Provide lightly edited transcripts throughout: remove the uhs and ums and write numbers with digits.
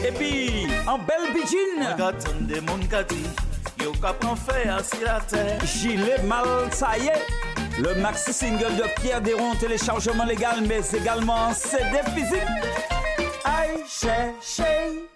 Et puis, en belle bitchine. Gilet mal, ça y est. Le maxi single de Pierre Déron, téléchargement légal, mais également CD physique. Aïe, chez.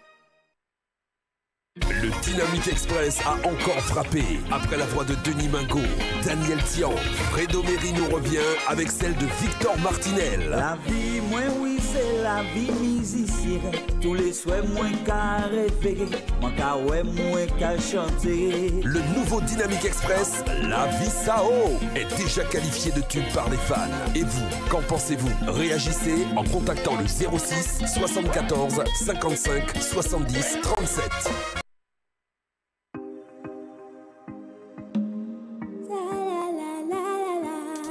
Le Dynamique Express a encore frappé. Après la voix de Denis Mingo, Daniel Tian, Fredo Merino revient avec celle de Victor Martinel. La vie, moi oui, c'est la vie musicienne. Tous les souhaits, moi qu'à rêver. Moi qu'à ouais, moi qu'à chanter. Le nouveau Dynamique Express, La Vie Sao, est déjà qualifié de tube par les fans. Et vous, qu'en pensez-vous? Réagissez en contactant le 06 74 55 70 37.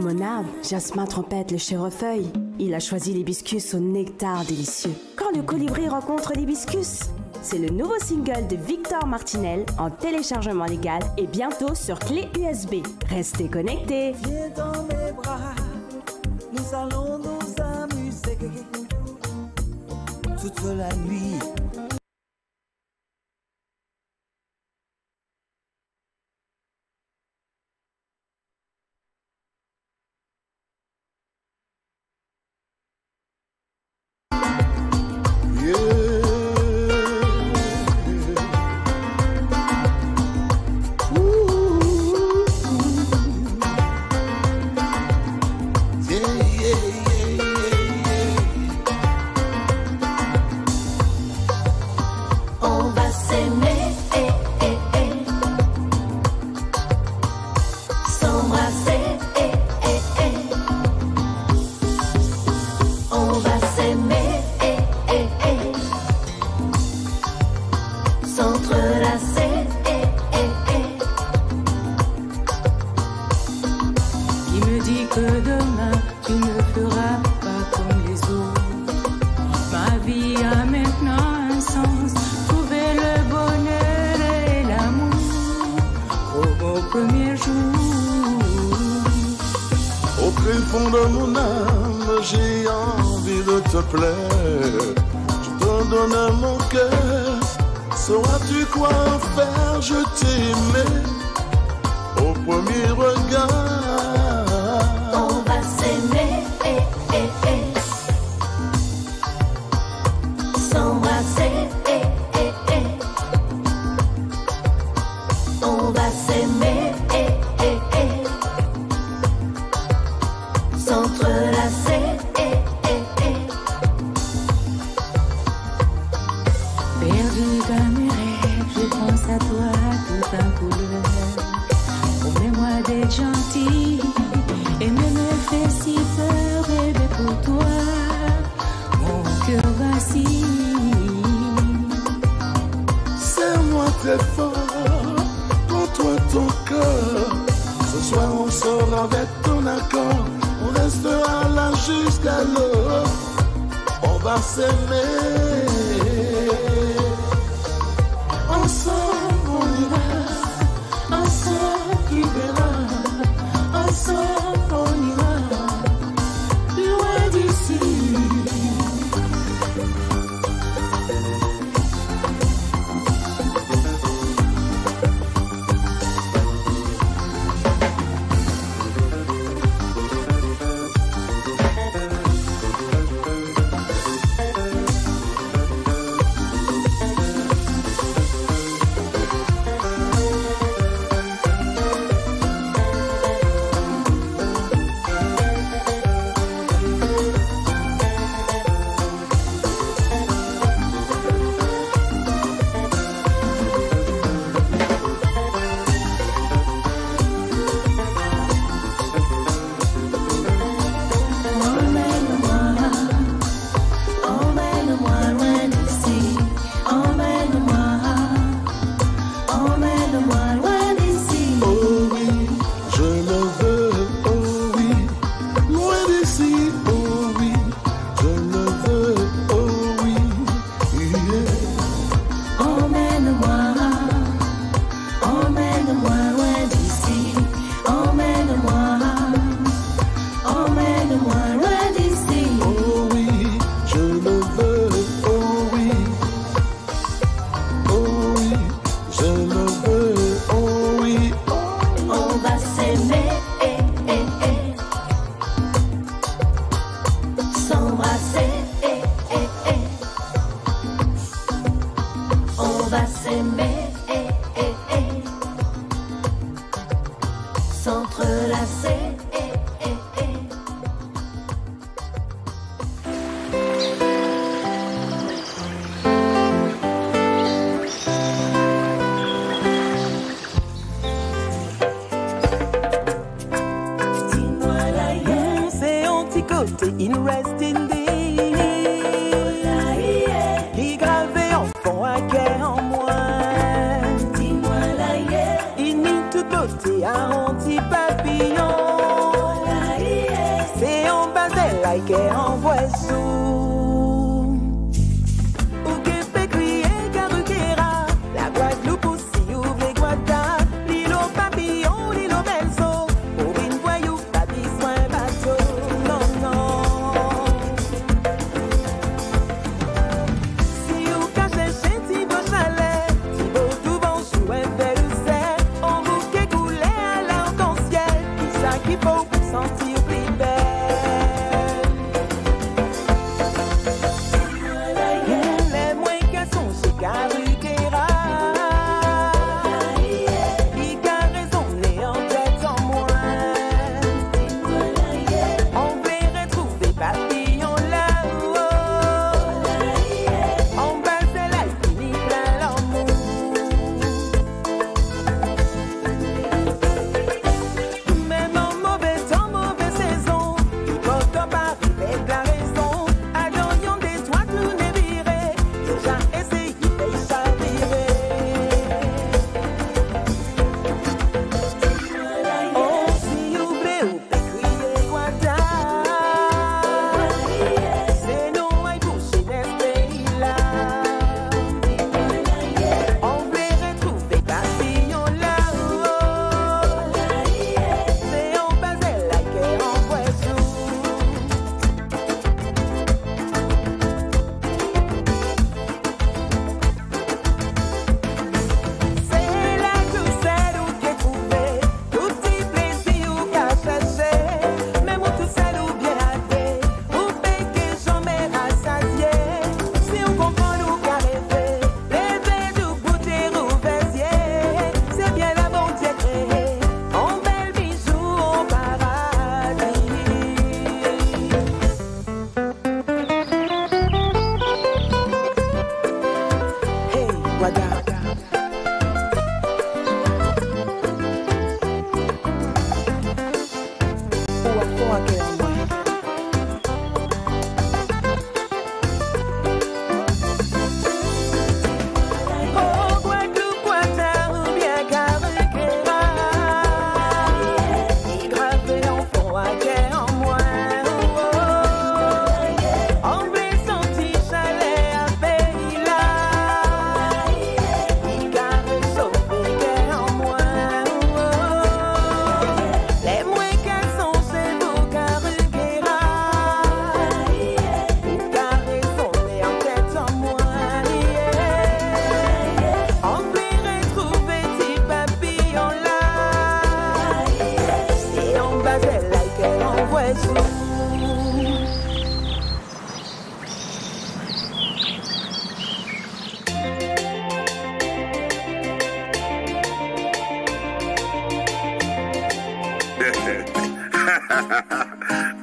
Mon arbre, jasmin, trompette, le chèvrefeuille. Il a choisi l'hibiscus au nectar délicieux. Quand le colibri rencontre l'hibiscus, c'est le nouveau single de Victor Martinel en téléchargement légal et bientôt sur clé USB. Restez connectés. Viens dans mes bras, nous allons nous amuser toute la nuit.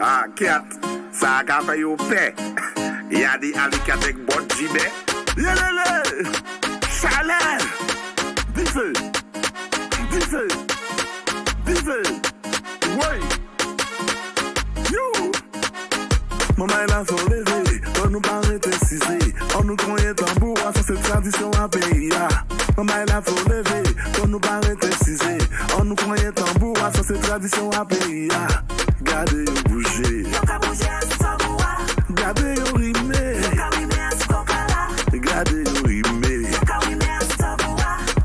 Ah, cat, ça a fait au paix. Il y a des alicates avec bon gibet. Yélélé, chaleur, du feu, du feu, du feu. Oui. You. Maman, elle a son levé, on nous paraît décisé. On nous croyait tambour, ça c'est tradition à pays. Maman, elle a son levé, on nous paraît décisé. On nous croyait tambour, ça c'est tradition à pays. Gardez yo bouger. Gardez yo rimé. Gardez yo rimé.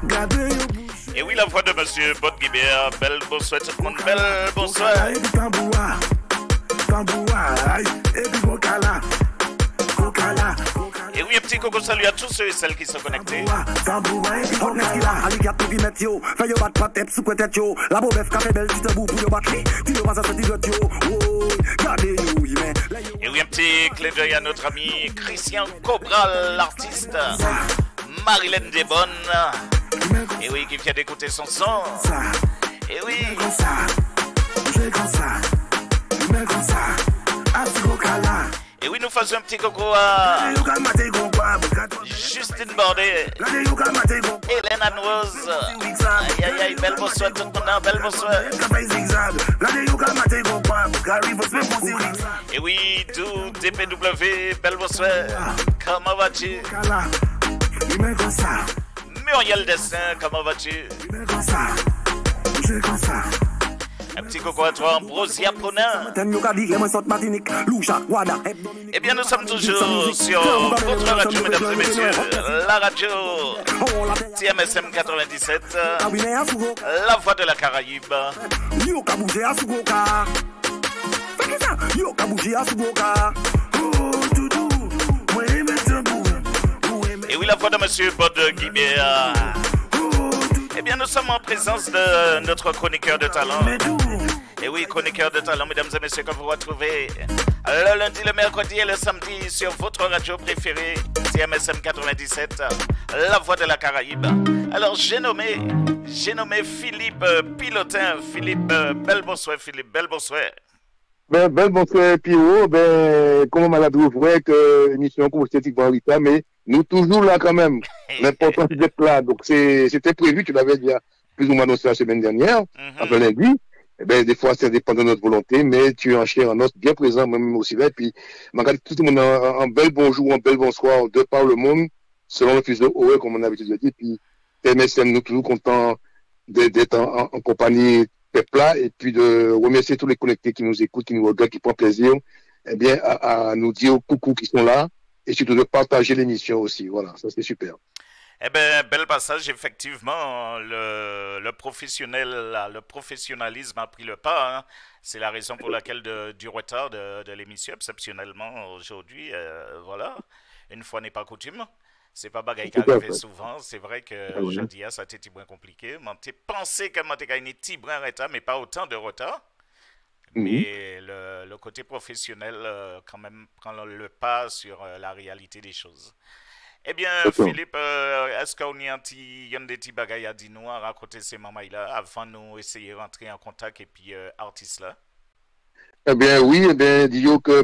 Gardez yo bouger. Et oui, la voix de monsieur Bodguibert. Belle bonsoir tout le monde. Belle bonsoir. Tamboua. Tamboua. Et puis Kokala. Kokala. Et oui, un petit coco salut à tous ceux et celles qui sont connectés. Et oui, un petit clin d'œil à notre ami Christian Cobral, l'artiste. Marilyn Desbonnes. Et oui, qui vient d'écouter son son. Et oui. Et oui, nous faisons un petit coco à Justine Bordet, Hélène Anne-Rose. Aïe aïe aïe, belle bonsoir tout le monde, belle bonsoir. Et oui, tout DPW, belle bonsoir. Comment vas-tu? Muriel Dessin, comment vas-tu? Un petit coco à toi, Ambrosia Ponin. Eh bien, nous sommes toujours sur votre radio, mesdames et messieurs. La radio TMSM 97, la voix de la Caraïbe. Et oui, la voix de monsieur Bodguibert. Eh bien, nous sommes en présence de notre chroniqueur de talent. Et oui, chroniqueur de talent, mesdames et messieurs, que vous retrouvez le lundi, le mercredi et le samedi sur votre radio préférée, TMSM 97, la voix de la Caraïbe. Alors, j'ai nommé Philippe Pilotin. Philippe, belle bonsoir, Philippe, belle bonsoir. Belle bonsoir, Pierrot. Comment maladroit, vrai que l'émission comme esthétique en retard, mais nous toujours là quand même. L'important c'est d'être là. Donc c'était prévu, tu l'avais déjà plus ou moins annoncé la semaine dernière, après lundi. Des fois ça dépend de notre volonté, mais tu es en chair en os bien présent, même aussi là. Et puis, malgré tout le monde un bel bonjour, un bel bonsoir de par le monde, selon le fuseau horaire, comme on a l'habitude de dire. Puis, TMSM, nous toujours contents d'être en compagnie peuple et puis de remercier tous les connectés qui nous écoutent, qui nous regardent, qui prennent plaisir, à nous dire coucou qui sont là et surtout de partager l'émission aussi. Voilà, ça c'est super. Eh bien, bel passage, effectivement, le professionnalisme a pris le pas. Hein. C'est la raison pour laquelle du retard de l'émission, exceptionnellement aujourd'hui. Voilà, une fois n'est pas coutume. C'est pas bagaille qui arrive souvent. C'est vrai que aujourd'hui, ça a été un peu compliqué. Je pensais que j'ai gagné un petit brin de retard, mais pas autant de retard. Mais le côté professionnel, quand même, prend le pas sur la réalité des choses. Eh bien, Philippe, est-ce qu'on y a des petits bagailles à dire nous, à raconter ces mamans-là, avant de nous essayer de rentrer en contact et puis artistes-là? Eh bien, oui, disons que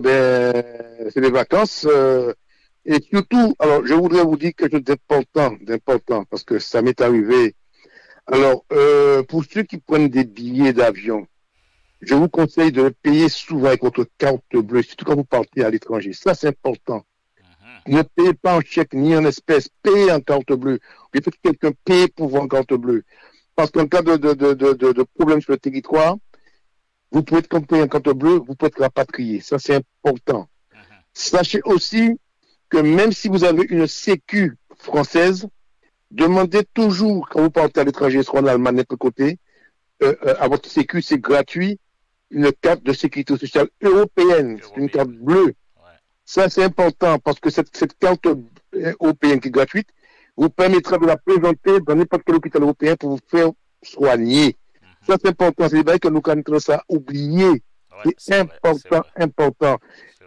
c'est des vacances. Et surtout, alors, je voudrais vous dire quelque chose d'important, parce que ça m'est arrivé. Alors, pour ceux qui prennent des billets d'avion, je vous conseille de le payer souvent avec votre carte bleue, surtout quand vous partez à l'étranger. Ça, c'est important. Ne payez pas en chèque ni en espèces, payez en carte bleue. Il faut que quelqu'un paye pour vous en carte bleue. Parce qu'en cas de problème sur le territoire, vous pouvez être payé en carte bleue, vous pouvez être rapatrié. Ça, c'est important. Sachez aussi que même si vous avez une sécu française, demandez toujours, quand vous partez à l'étranger, soit en Allemagne, n'importe côté, à votre sécu, c'est gratuit, une carte de sécurité sociale européenne. C'est une carte bleue. Ça, c'est important parce que cette carte européenne qui est gratuite vous permettra de la présenter dans n'importe quel hôpital européen pour vous faire soigner. Ça, c'est important. C'est vrai que nous avons ça oublié. C'est important, important.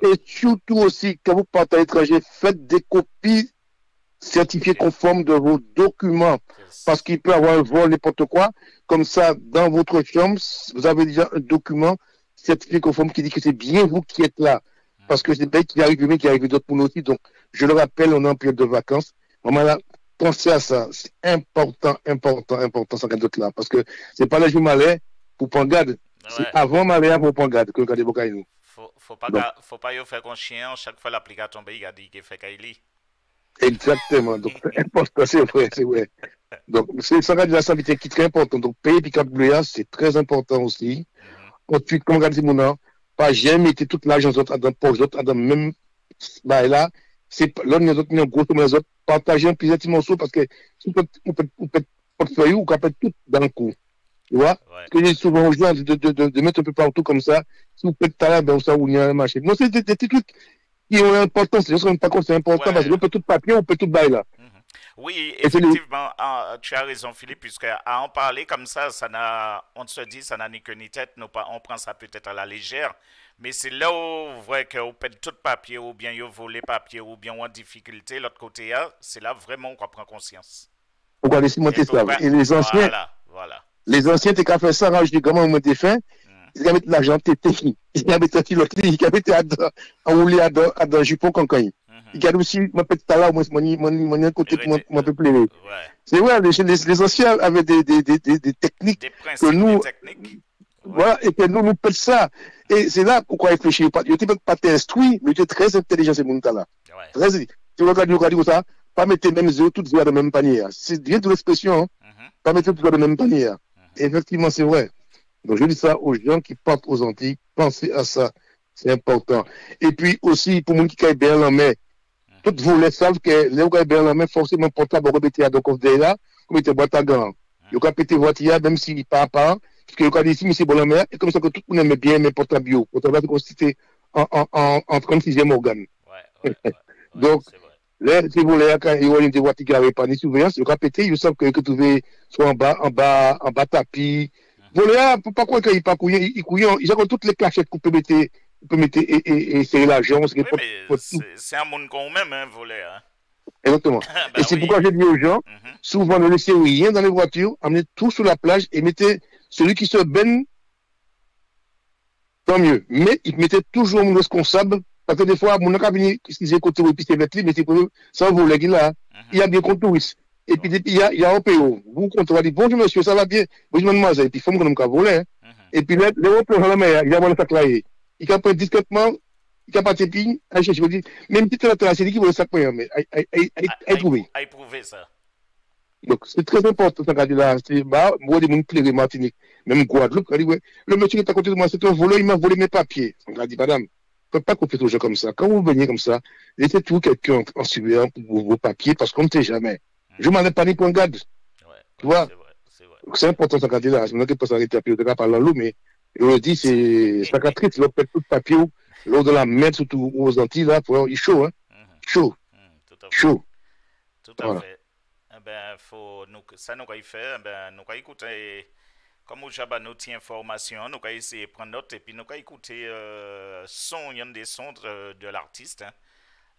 Et surtout aussi, quand vous partez à l'étranger, faites des copies certifiées conformes de vos documents. Parce qu'il peut y avoir un vol, n'importe quoi. Comme ça, dans votre chambre, vous avez déjà un document certifié conforme qui dit que c'est bien vous qui êtes là. Parce que c'est bien qu'il arrive, mais qu'il arrive d'autres pour nous aussi. Donc, je le rappelle, on est en période de vacances. Vraiment là, pensez à ça. C'est important, ça quand d'autres là. Parce que c'est pas le jour malais pour prendre garde. C'est avant malais pour prendre garde que le garde de nous. Faut pas faire qu'on chien chaque fois l'application tombe, il a dit qu'il fait Kaili. Exactement. Donc, c'est important, c'est vrai, c'est vrai. Donc, c'est ça qui est très important. Donc, payer Picap Bleu, c'est très important aussi. Ensuite, comme on a dit, pas jamais mettre toute l'argent dans poche d'autres dans même là c'est l'autre les autres gros comme les autres partager un petit morceau parce que on peut portefeuille ou peut tout dans le coup tu vois ce que j'ai souvent aux gens de mettre un peu partout comme ça si vous faites talent ben ça vous n'y a un marché non c'est des petits trucs qui ont l'importance c'est juste pas c'est important parce que on peut tout papier on peut tout bail là. Oui, effectivement, tu as raison, Philippe, puisque à en parler comme ça, on se dit, ça n'a ni queue ni tête, on prend ça peut-être à la légère, mais c'est là où, vrai, qu'on pète tout papier, ou bien on vole les papiers, ou bien on a difficulté, l'autre côté, c'est là vraiment qu'on prend conscience. Pourquoi laisser monter ça? Et les anciens, les anciens, t'es qu'à faire ça, je dis, comment on m'a défunt, ils avaient de l'argent, ils avaient de l'autre, ils avaient enroulé à dans jupon cancaille. Il y a aussi, ma petite là, moi, mon côté, mon peu plus. C'est vrai, les anciens avaient des techniques que nous, voilà, et que nous pète ça. Et c'est là pourquoi réfléchir. Il n'était pas instruit, mais il était très intelligent, ces gens-là. Très, tu regardes ça, pas mettre même œufs, toutes dans le même panier. C'est bien de l'expression, pas mettre toutes dans le même panier. Effectivement, c'est vrai. Donc, je dis ça aux gens qui partent aux Antilles, pensez à ça. C'est important. Et puis aussi, pour les gens qui caillent bien la main, toutes vous les savent que les gens bien la main, forcément, portable, remettez à donc, là, comme était boîte à gants. Ils ont pété voiture, même s'il part pas, parce que le cas ici, mais c'est bon la mer, et comme ça que tout le monde aime bien, mais portable bio. Portable est constitué en 36e organe. Donc, là, si vous voulez, quand ils ont des voitures qui n'avaient pas de surveillance, le cas pété, ils savent que vous trouvez soit en bas tapis. Vous voulez, pour pas croire qu'ils pas couillent, ils ont toutes les cachettes qu'on peut mettre. Et c'est l'argent. C'est un monde qu'on même, hein, voler. Hein. Exactement. Et c'est pourquoi je dis aux gens, souvent ne laissez rien dans les voitures, amenez tout sur la plage et mettez celui qui se baigne, tant mieux. Mais il mettait toujours mon responsable, parce que des fois, mon cabinet, qui s'est côté, et puis c'est bête, mais c'est pour ça, vous voulez là, il y a bien compte touriste. Et puis, il y a un PO. Vous comptez, dit, bonjour monsieur, ça va bien, bonjour mademoiselle, et puis il faut que nous voler. Et puis, les Européens, dans la mer, il y a un sac là. Il a pris discrètement, il a pas de ping, je vous dis, même si tu as c'est dit qu'il veut ça, mais à trouver. À éprouver ça. Donc, c'est très important, ça, quand là, c'est, moi, des gens qui plaisent Martinique, même Guadeloupe, le monsieur qui est à côté de moi, c'est un voleur, il m'a volé mes papiers. On a dit, madame, ne peut pas couper aux gens comme ça. Quand vous venez comme ça, laissez tout quelqu'un en surveillant pour vos papiers, parce qu'on ne sait jamais. Je m'en ai pas ni pour un garde. Tu vois? C'est important, ça, quand là, je ne sais pas s'arrêter à pied, par l'eau, mais, je le dis, c'est sacatrice, l'on pète tout le papier, l'eau de la mer, surtout aux Antilles, là, il est chaud, hein. Chaud. Chaud. Tout à fait. Eh ben, ça nous va y faire, nous va écouter, comme au Jabba nous tient information, nous va essayer de prendre note et puis nous va écouter il y a des sons de l'artiste, hein.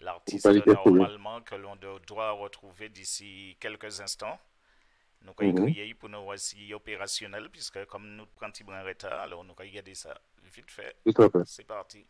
L'artiste normalement que l'on doit retrouver d'ici quelques instants. Nous allons crier pour nous aussi opérationnel, puisque comme nous prenons un petit brin retard, alors nous allons garder ça vite fait. C'est parti.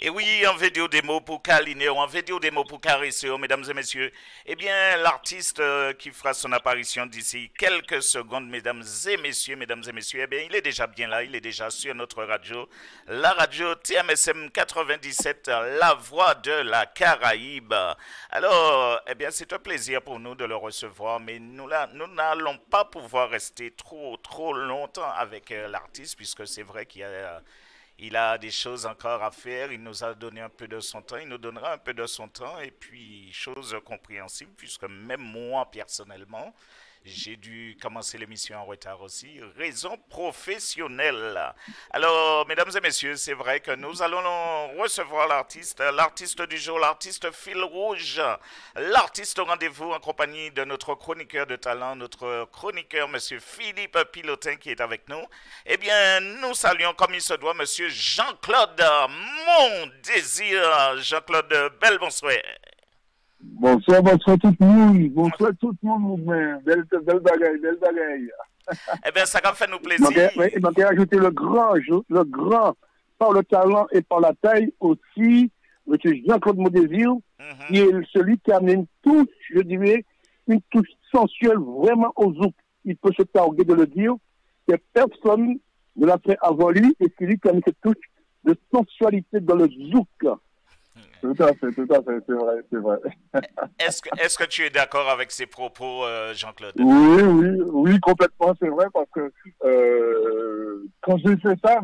Et oui, en vidéo démo pour Calineo, en vidéo démo pour Caresseo, mesdames et messieurs. Eh bien, l'artiste qui fera son apparition d'ici quelques secondes, mesdames et messieurs, eh bien, il est déjà bien là, il est déjà sur notre radio, la radio TMSM 97, la voix de la Caraïbe. Alors, eh bien, c'est un plaisir pour nous de le recevoir, mais nous n'allons pas pouvoir rester trop longtemps avec l'artiste, puisque c'est vrai il a des choses encore à faire, il nous a donné un peu de son temps, il nous donnera un peu de son temps, et puis, chose compréhensible, puisque même moi, personnellement, j'ai dû commencer l'émission en retard aussi, raison professionnelle. Alors, mesdames et messieurs, c'est vrai que nous allons recevoir l'artiste du jour, l'artiste fil rouge, l'artiste au rendez-vous en compagnie de notre chroniqueur de talent, notre chroniqueur, monsieur Philippe Pilotin, qui est avec nous. Eh bien, nous saluons comme il se doit, monsieur Jean-Claude Mondésir. Jean-Claude, belle bonsoir. Bonsoir tout le monde. Bonsoir tout le monde, belle bagaille. Eh bien, ça va faire nous plaisir. Donc, ajouter le grand, par le talent et par la taille aussi, M. Jean-Claude Mondésir, qui est celui qui a amené une touche, je dirais, une touche sensuelle vraiment au zouk. Il peut se targuer de le dire, que personne ne l'a fait avant lui, et c'est lui qui a mis cette touche de sensualité dans le zouk. Tout à fait, c'est vrai. Est-ce que tu es d'accord avec ces propos, Jean-Claude? Oui, complètement, c'est vrai, parce que quand j'ai fait ça,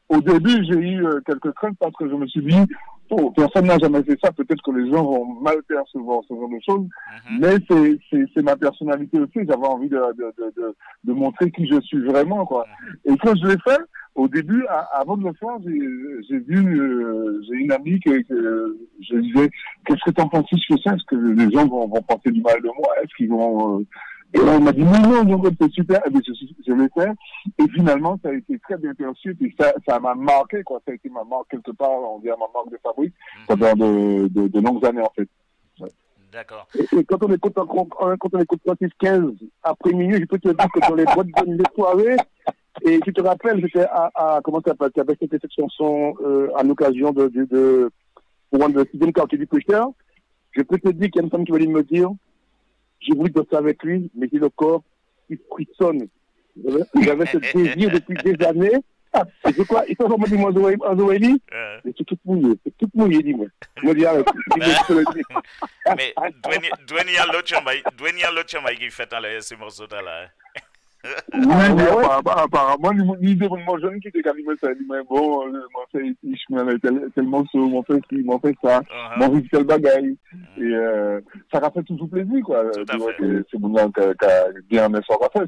au début, j'ai eu quelques craintes parce que je me suis dit, personne n'a jamais fait ça, peut-être que les gens vont mal percevoir ce genre de choses, mais c'est ma personnalité aussi, j'avais envie de montrer qui je suis vraiment, quoi. Et quand je l'ai fait, au début, avant de le faire, j'ai une amie que je disais, qu'est-ce que t'en penses si je fais ça? Est-ce que les gens vont penser du mal de moi? Est-ce qu'ils vont... Et on m'a dit, non, c'est super. Et bien, je l'ai fait. Et finalement, ça a été très bien perçu. Et ça m'a marqué, quoi. Ça a été ma marque, quelque part, on dirait ma marque de fabrique, pendant de longues années, en fait. Ouais. D'accord. Et quand on écoute 15 après minuit, je peux te dire que dans les boîtes de soirée, et tu te rappelles, j'étais comment ça s'appelle, avec cette chanson, à l'occasion pour le 6e quartier du Prêcheur. Je peux te dire qu'il y a une femme qui va me dire, j'ai voulu danser avec lui, mais j'ai le corps qui frissonne. J'avais ce désir depuis des années. Et c'est quoi? Il faut vraiment dire, moi, Zoélie, mais c'est tout mouillé, dis-moi. Moi, dis, arrête. Mais, douanier à l'autre chambre qui fait ces morceaux-là. Oui, mais apparemment, il dit mon jeune qui était calme, ça dit, mais bon, mon fait, tel morceau, mon fait ci, mon fait ça, mon fait tel bagaille. Et ça a fait toujours plaisir, quoi. C'est bon, qui a bien un effort à faire.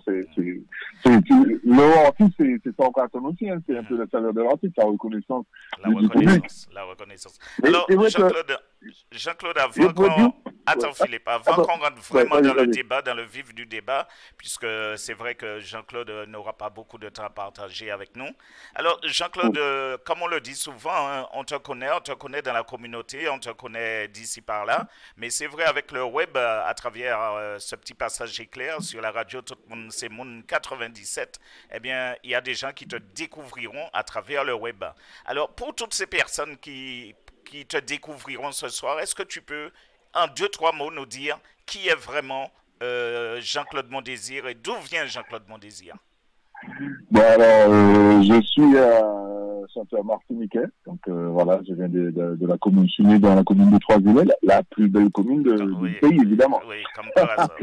Le artiste, c'est ça encore aussi, hein. C'est un peu la saveur de l'artiste, la reconnaissance. La reconnaissance. Alors, Jean-Claude, Philippe, avant qu'on rentre vraiment dans le débat, dans le vif du débat, puisque c'est vrai que Jean-Claude n'aura pas beaucoup de temps à partager avec nous. Alors, Jean-Claude, comme on le dit souvent, hein, on te connaît dans la communauté, on te connaît d'ici par là, mais c'est vrai avec le web, à travers ce petit passage éclair sur la radio Tout le monde c'est Moun 97, eh bien, il y a des gens qui te découvriront à travers le web. Alors, pour toutes ces personnes qui te découvriront ce soir, est-ce que tu peux, en 2-3 mots, nous dire qui est vraiment Jean-Claude Mondésir et d'où vient Jean-Claude Mondésir? Bon, alors, je suis chanteur martiniquais, donc voilà, je viens de la commune, je suis né dans la commune de Trois-Îlets, la plus belle commune du pays, évidemment. Oui, comme par hasard.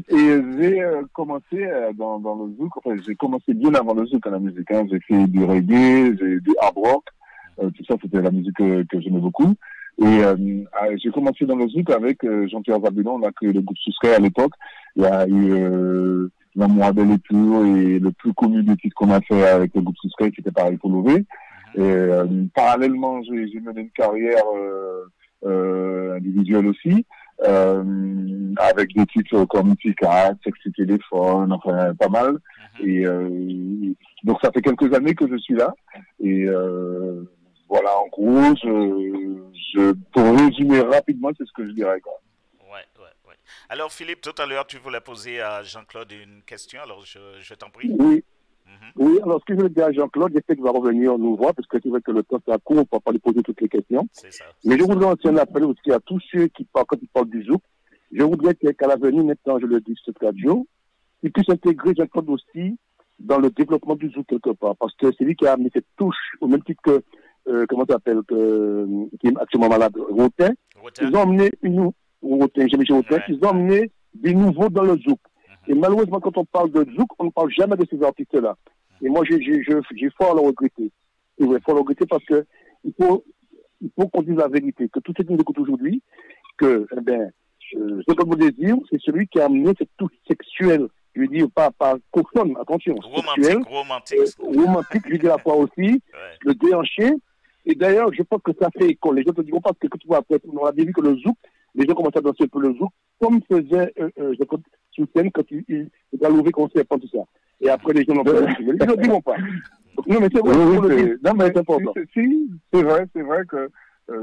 Et j'ai commencé dans le zouk, enfin, j'ai commencé bien avant le zouk à la musique, hein. J'ai fait du reggae, du hard rock, tout ça, c'était la musique que j'aimais beaucoup. Et j'ai commencé dans le zouk avec Jean-Pierre Zabulon, on a créé le groupe Souscray à l'époque. Il y a eu L'amour belle et pur, et le plus connu des titres qu'on a fait avec le groupe Souscray, c'était pareil pour Lové. Et parallèlement, j'ai mené une carrière individuelle aussi, avec des titres comme Tika, Sexy Téléphone, enfin pas mal. Et donc ça fait quelques années que je suis là. Et voilà, en gros, pour résumer rapidement, c'est ce que je dirais, quoi. Ouais. Alors, Philippe, tout à l'heure, tu voulais poser à Jean-Claude une question, alors je t'en prie. Oui. Oui, alors ce que je veux dire à Jean-Claude, j'espère qu'il va revenir nous voir, parce que c'est vrai que le temps est court, on ne peut pas lui poser toutes les questions. C'est ça. Mais je voudrais aussi un appel aussi à tous ceux qui parlent, quand ils parlent du zouk. Je voudrais qu'à l'avenir, maintenant, je le dis sur cette radio, ils puissent intégrer Jean-Claude aussi dans le développement du zouk quelque part, parce que c'est lui qui a amené cette touche, au même titre que, comment ça s'appelle, qui est actuellement malade, Rotin. Ils ont amené ils ont amené des nouveaux dans le zouk. Et malheureusement, quand on parle de zouk, on ne parle jamais de ces artistes-là. Et moi, j'ai fort à le regretter. Et ouais, fort à le regretter parce que il faut qu'on dise la vérité, que tout ce qui nous écoute aujourd'hui, que, ce que vous désirez, c'est celui qui a amené cette touche sexuelle. Je veux dire, pas cochonne, attention. Romantique, je dis la fois aussi, le déhanché. Et d'ailleurs, je pense que ça fait école. Les gens te diront pas que tu vois après, on a bien vu que le zouk, les gens commencent à danser un peu le zouk, comme faisait, je crois, sous scène quand il a levé concert, tout ça. Et après, les gens n'en parlent pas. Ils ne diront pas. Non, mais c'est vrai, non, mais c'est important. Si, c'est vrai que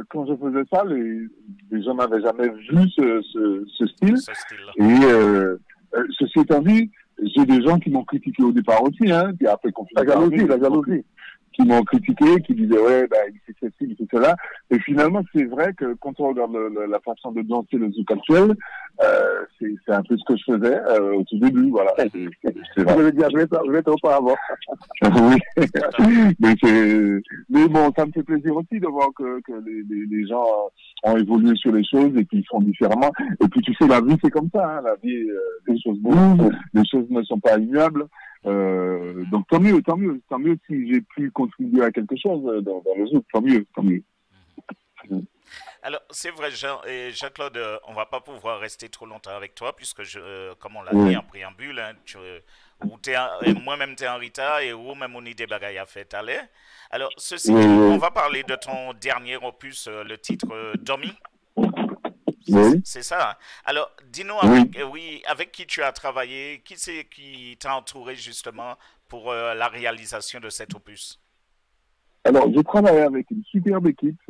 quand je faisais ça, les gens n'avaient jamais vu ce style. Et ceci étant dit, j'ai des gens qui m'ont critiqué au départ aussi, hein, puis après la jalousie. Qui m'ont critiqué, qui disaient ouais, il fait ceci, il fait cela. Et finalement, c'est vrai que quand on regarde la façon de danser le zouk actuel, c'est un peu ce que je faisais au tout début, voilà. C'est vrai. Je vais dire, je vais être auparavant. Oui. Mais bon, ça me fait plaisir aussi de voir que les gens ont évolué sur les choses et qu'ils font différemment. Et puis tu sais, la vie c'est comme ça, hein. La vie, les choses bougent, les choses ne sont pas immuables. Donc tant mieux si j'ai pu contribuer à quelque chose dans le zouk, tant mieux. Alors, c'est vrai, Jean-Claude, on va pas pouvoir rester trop longtemps avec toi, puisque, comme on l'a dit en préambule, hein, moi-même, tu es en retard et moi-même, on a des bagailles à faire aller. Alors, on va parler de ton dernier opus, le titre Domi. C'est ça. Hein? Alors, dis-nous, avec qui tu as travaillé, qui c'est qui t'a entouré justement pour la réalisation de cet opus? Alors, j'ai travaillé avec une superbe équipe.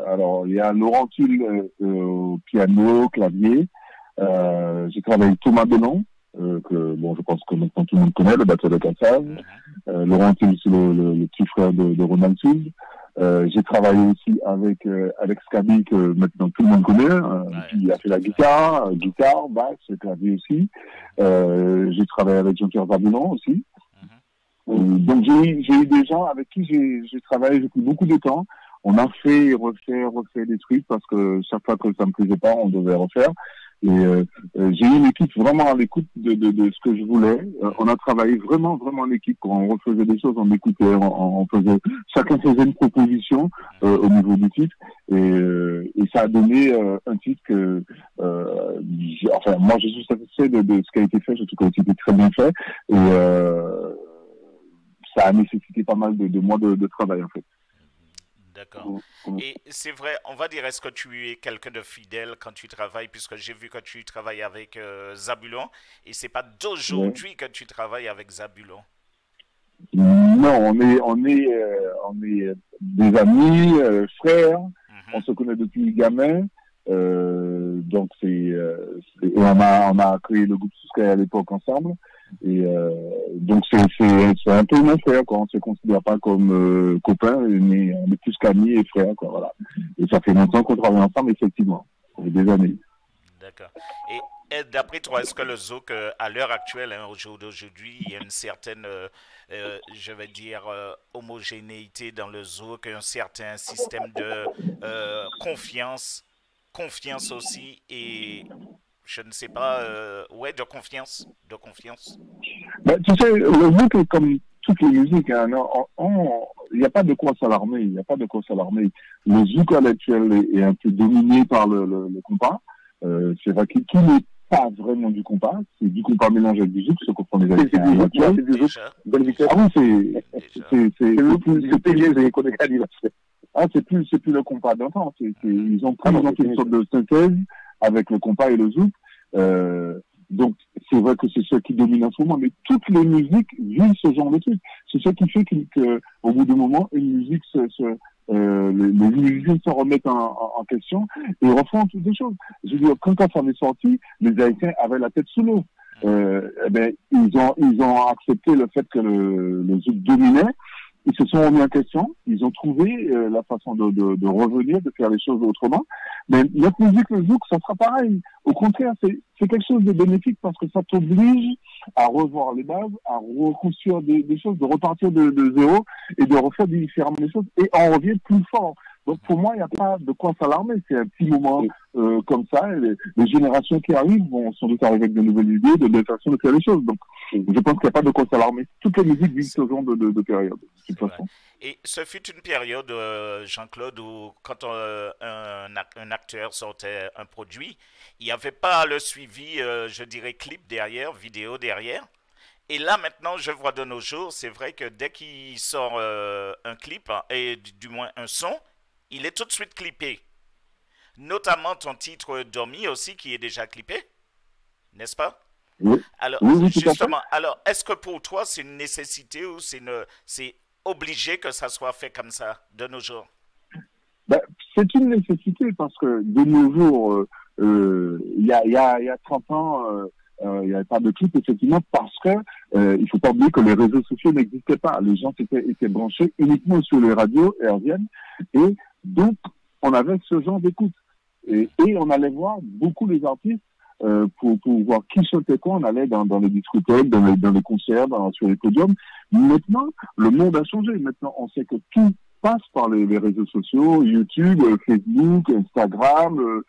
Alors, il y a Laurent Tulle au piano, clavier. J'ai travaillé avec Thomas Bellon, que bon, je pense que maintenant tout le monde connaît, le batteur de Cassave. Laurent Tulle, c'est le petit frère de Ronald Tulle. J'ai travaillé aussi avec Alex Kabi, que maintenant tout le monde connaît, qui a fait la guitare, basse, clavier aussi. J'ai travaillé avec Jean-Pierre Babylon aussi. Donc j'ai eu des gens avec qui j'ai travaillé depuis beaucoup de temps. On a fait refait des trucs parce que chaque fois que ça me plaisait pas, on devait refaire. Et j'ai eu une équipe vraiment à l'écoute de ce que je voulais. On a travaillé vraiment en équipe. Quand on refaisait des choses, on écoutait, on faisait, chacun faisait une proposition au niveau du titre. Et ça a donné un titre que, enfin, moi je suis satisfait de ce qui a été fait. Je trouve que c'était très bien fait. Et ça a nécessité pas mal de mois de travail en fait. D'accord. Et c'est vrai, on va dire, est-ce que tu es quelqu'un de fidèle quand tu travailles, puisque j'ai vu que tu travailles avec Zabulon, et c'est pas d'aujourd'hui que tu travailles avec Zabulon. Non, on est des amis, frères, on se connaît depuis gamin, donc on a créé le groupe Souskai à l'époque ensemble. Et donc c'est un peu mon frère, quoi. On se considère pas comme copains, mais on est plus qu'amis et frères, quoi. Voilà. Et ça fait longtemps qu'on travaille ensemble, effectivement. Ça fait des années. D'accord. Et d'après toi, est-ce que le zouk, à l'heure actuelle, hein, au jour d'aujourd'hui, il y a une certaine, je vais dire, homogénéité dans le zouk, un certain système de confiance aussi, et je ne sais pas, de confiance. Ben, tu sais, le zouk est comme toutes les musiques, hein, il n'y a pas de quoi s'alarmer, Le zouk à l'actuel est un peu dominé par le compas. C'est vrai qu'il n'est pas vraiment du compas, c'est du compas mélangé avec du zouk, ce qu'on prend les actuels. C'est du zouk, bonne vitesse. Ah oui, c'est payé, j'ai connu c'est plus le compas d'antan, ils ont pris une sorte de synthèse avec le compas et le zouk. Donc, c'est vrai que c'est ce qui domine en ce moment, mais toutes les musiques vivent ce genre de truc. C'est ce qui fait qu'au bout d'un moment, une musique les musiciens se remettent en question et refont toutes les choses. Je veux dire, quand ça m'est sorti, les Haïtiens avaient la tête sous l'eau. Ils ont accepté le fait que le zouk dominait. Ils se sont remis en question, ils ont trouvé la façon de revenir, de faire les choses autrement. Mais notre musique, le zouk, ça sera pareil. Au contraire, c'est quelque chose de bénéfique parce que ça t'oblige à revoir les bases, à reconstruire des choses, de repartir de zéro et de refaire différemment les choses. Et on revient plus fort. Donc pour moi, il n'y a pas de quoi s'alarmer. C'est un petit moment comme ça. Et les générations qui arrivent vont sans doute arriver avec de nouvelles idées, de nouvelles façons de faire les choses. Donc je pense qu'il n'y a pas de quoi s'alarmer. Toutes les musiques vivent ce genre de période. De toute façon. Et ce fut une période, Jean-Claude, où quand un acteur sortait un produit, il n'y avait pas le suivi, je dirais, clip derrière, vidéo derrière. Et là, maintenant, je vois de nos jours, c'est vrai que dès qu'il sort un clip, et du moins un son, il est tout de suite clippé. Notamment ton titre Dormi aussi, qui est déjà clippé, n'est-ce pas? Oui. Alors, Oui, justement, alors, est-ce que pour toi, c'est une nécessité ou c'est obligé que ça soit fait comme ça de nos jours? Ben, c'est une nécessité parce que de nos jours, il y a 30 ans, il n'y avait pas de clip, effectivement, parce que il faut pas oublier que les réseaux sociaux n'existaient pas. Les gens étaient branchés uniquement sur les radios hertziennes et donc on avait ce genre d'écoute. Et on allait voir beaucoup les artistes pour voir qui chantait quoi. On allait dans les discothèques, dans les concerts, sur les podiums. Maintenant, le monde a changé. Maintenant, on sait que tout passe par les réseaux sociaux, YouTube, Facebook, Instagram.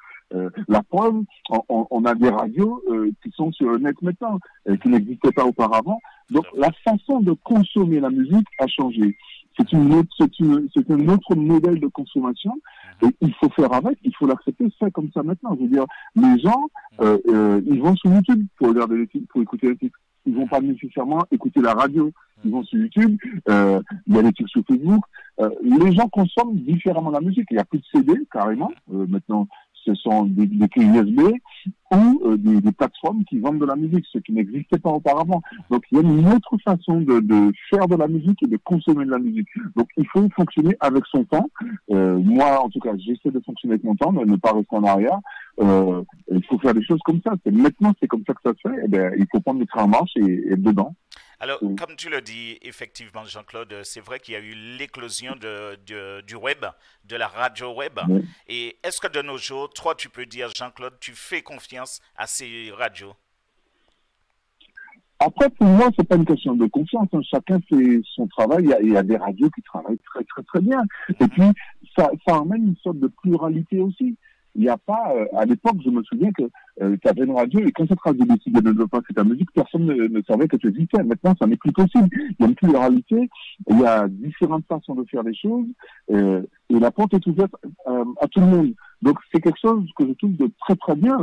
La preuve, on a des radios qui sont sur le net maintenant, qui n'existaient pas auparavant. Donc la façon de consommer la musique a changé. C'est un autre modèle de consommation et il faut faire avec, il faut l'accepter, c'est comme ça maintenant. Je veux dire, les gens, ils vont sur YouTube pour regarder les titres, pour écouter les titres. Ils vont pas nécessairement écouter la radio. Ils vont sur YouTube, il y a des titres sur Facebook. Les gens consomment différemment la musique. Il n'y a plus de CD, carrément. Maintenant, ce sont des clés USB ou des plateformes qui vendent de la musique, ce qui n'existait pas auparavant. Donc, il y a une autre façon de faire de la musique et de consommer de la musique. Donc, il faut fonctionner avec son temps. Moi, en tout cas, j'essaie de fonctionner avec mon temps, mais ne pas rester en arrière. Il faut faire des choses comme ça. Maintenant, c'est comme ça que ça se fait. Eh bien, il faut prendre le train en marche et être dedans. Alors, comme tu le dis, effectivement, Jean-Claude, c'est vrai qu'il y a eu l'éclosion du web, de la radio web. Oui. Et est-ce que de nos jours, toi, tu peux dire, Jean-Claude, tu fais confiance à ces radios? Après, pour moi, c'est pas une question de confiance. Hein. Chacun fait son travail. Il y a des radios qui travaillent très, très, très bien. Et puis, ça amène une sorte de pluralité aussi. Il n'y a pas, à l'époque, je me souviens que tu avais une radio et quand cette radio décidait de ne pas faire ta musique, personne ne savait que tu existais. Maintenant, ça n'est plus possible. Il y a une pluralité, il y a différentes façons de faire les choses et la porte est ouverte à tout le monde. Donc, c'est quelque chose que je trouve de très très bien.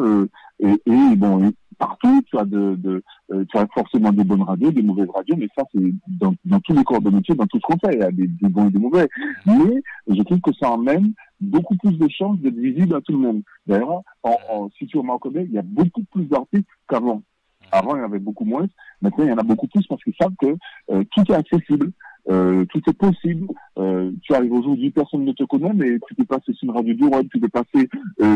Et bon, partout, tu as forcément des bonnes radios, des mauvaises radios, mais ça, c'est dans tous les corps de métier, dans tout ce qu'on fait, il y a des bons et des mauvais. Mais je trouve que ça emmène beaucoup plus de chances d'être visible à tout le monde. D'ailleurs, si tu remarques, il y a beaucoup plus d'artistes qu'avant. Avant, il y en avait beaucoup moins. Maintenant, il y en a beaucoup plus parce qu'ils savent que tout est accessible. Tout est possible. Tu arrives aujourd'hui, personne ne te connaît, mais tu peux passer sur une radio du web, tu peux passer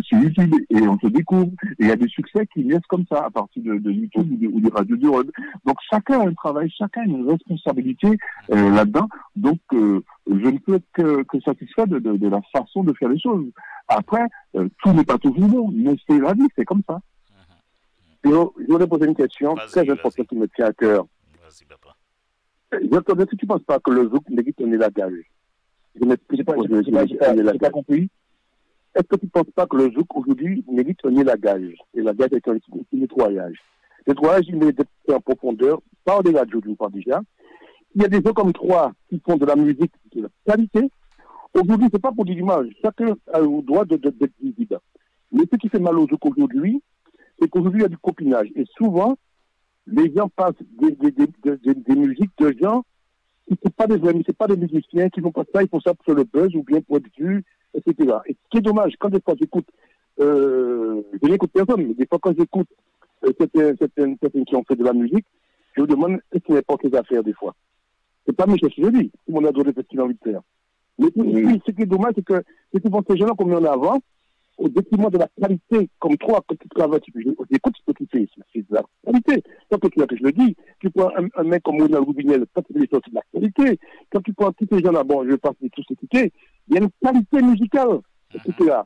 sur YouTube et on te découvre. Et il y a des succès qui naissent comme ça à partir de YouTube ou des radios du web. Donc chacun a un travail, chacun a une responsabilité là-dedans. Donc je ne peux être que satisfait de la façon de faire les choses. Après, tout n'est pas toujours bon, mais c'est la vie, c'est comme ça. Je voudrais poser une question très importante qui me tient à cœur. Vas-y, papa. Est-ce que tu ne penses pas que le zouk mérite un élagage? Je n'ai pas compris. Est-ce que tu ne penses pas que le zouk aujourd'hui mérite un élagage? Élagage est un nettoyage. Le nettoyage, il mérite d'être fait en profondeur par des radios, je vous parle déjà. Il y a des gens comme toi qui font de la musique de qualité. Aujourd'hui, ce n'est pas pour dire l'image. Chacun a le droit d'être visible. Mais ce qui fait mal au zouk aujourd'hui, c'est qu'aujourd'hui, il y a du copinage. Et souvent, les gens passent des musiques de gens qui ne sont pas des vrais, c'est pas des musiciens, qui font pas ça, ils font ça pour le buzz ou bien pour être vus, etc. Et ce qui est dommage, quand des fois j'écoute, je n'écoute personne, mais des fois quand j'écoute certaines personnes qui ont fait de la musique, je me demande est-ce qu'il n'y a pas quelques affaires des fois. C'est pas méchant ce que je dis, tout le monde a droit de faire ce qu'il a envie de faire. Mais puis, ce qui est dommage, c'est que c'est souvent ces gens-là qu'on met en avant, au détriment de la qualité, comme toi, quand tu travailles, écoute ce que tu fais, c'est de la qualité. Quand tu que je le dis, tu prends un mec comme Ronald Roubinel, quand tu fais les choses, c'est de la qualité. Quand tu prends tous ces gens-là, bon, je ne vais pas tous les citer, il y a une qualité musicale, etc.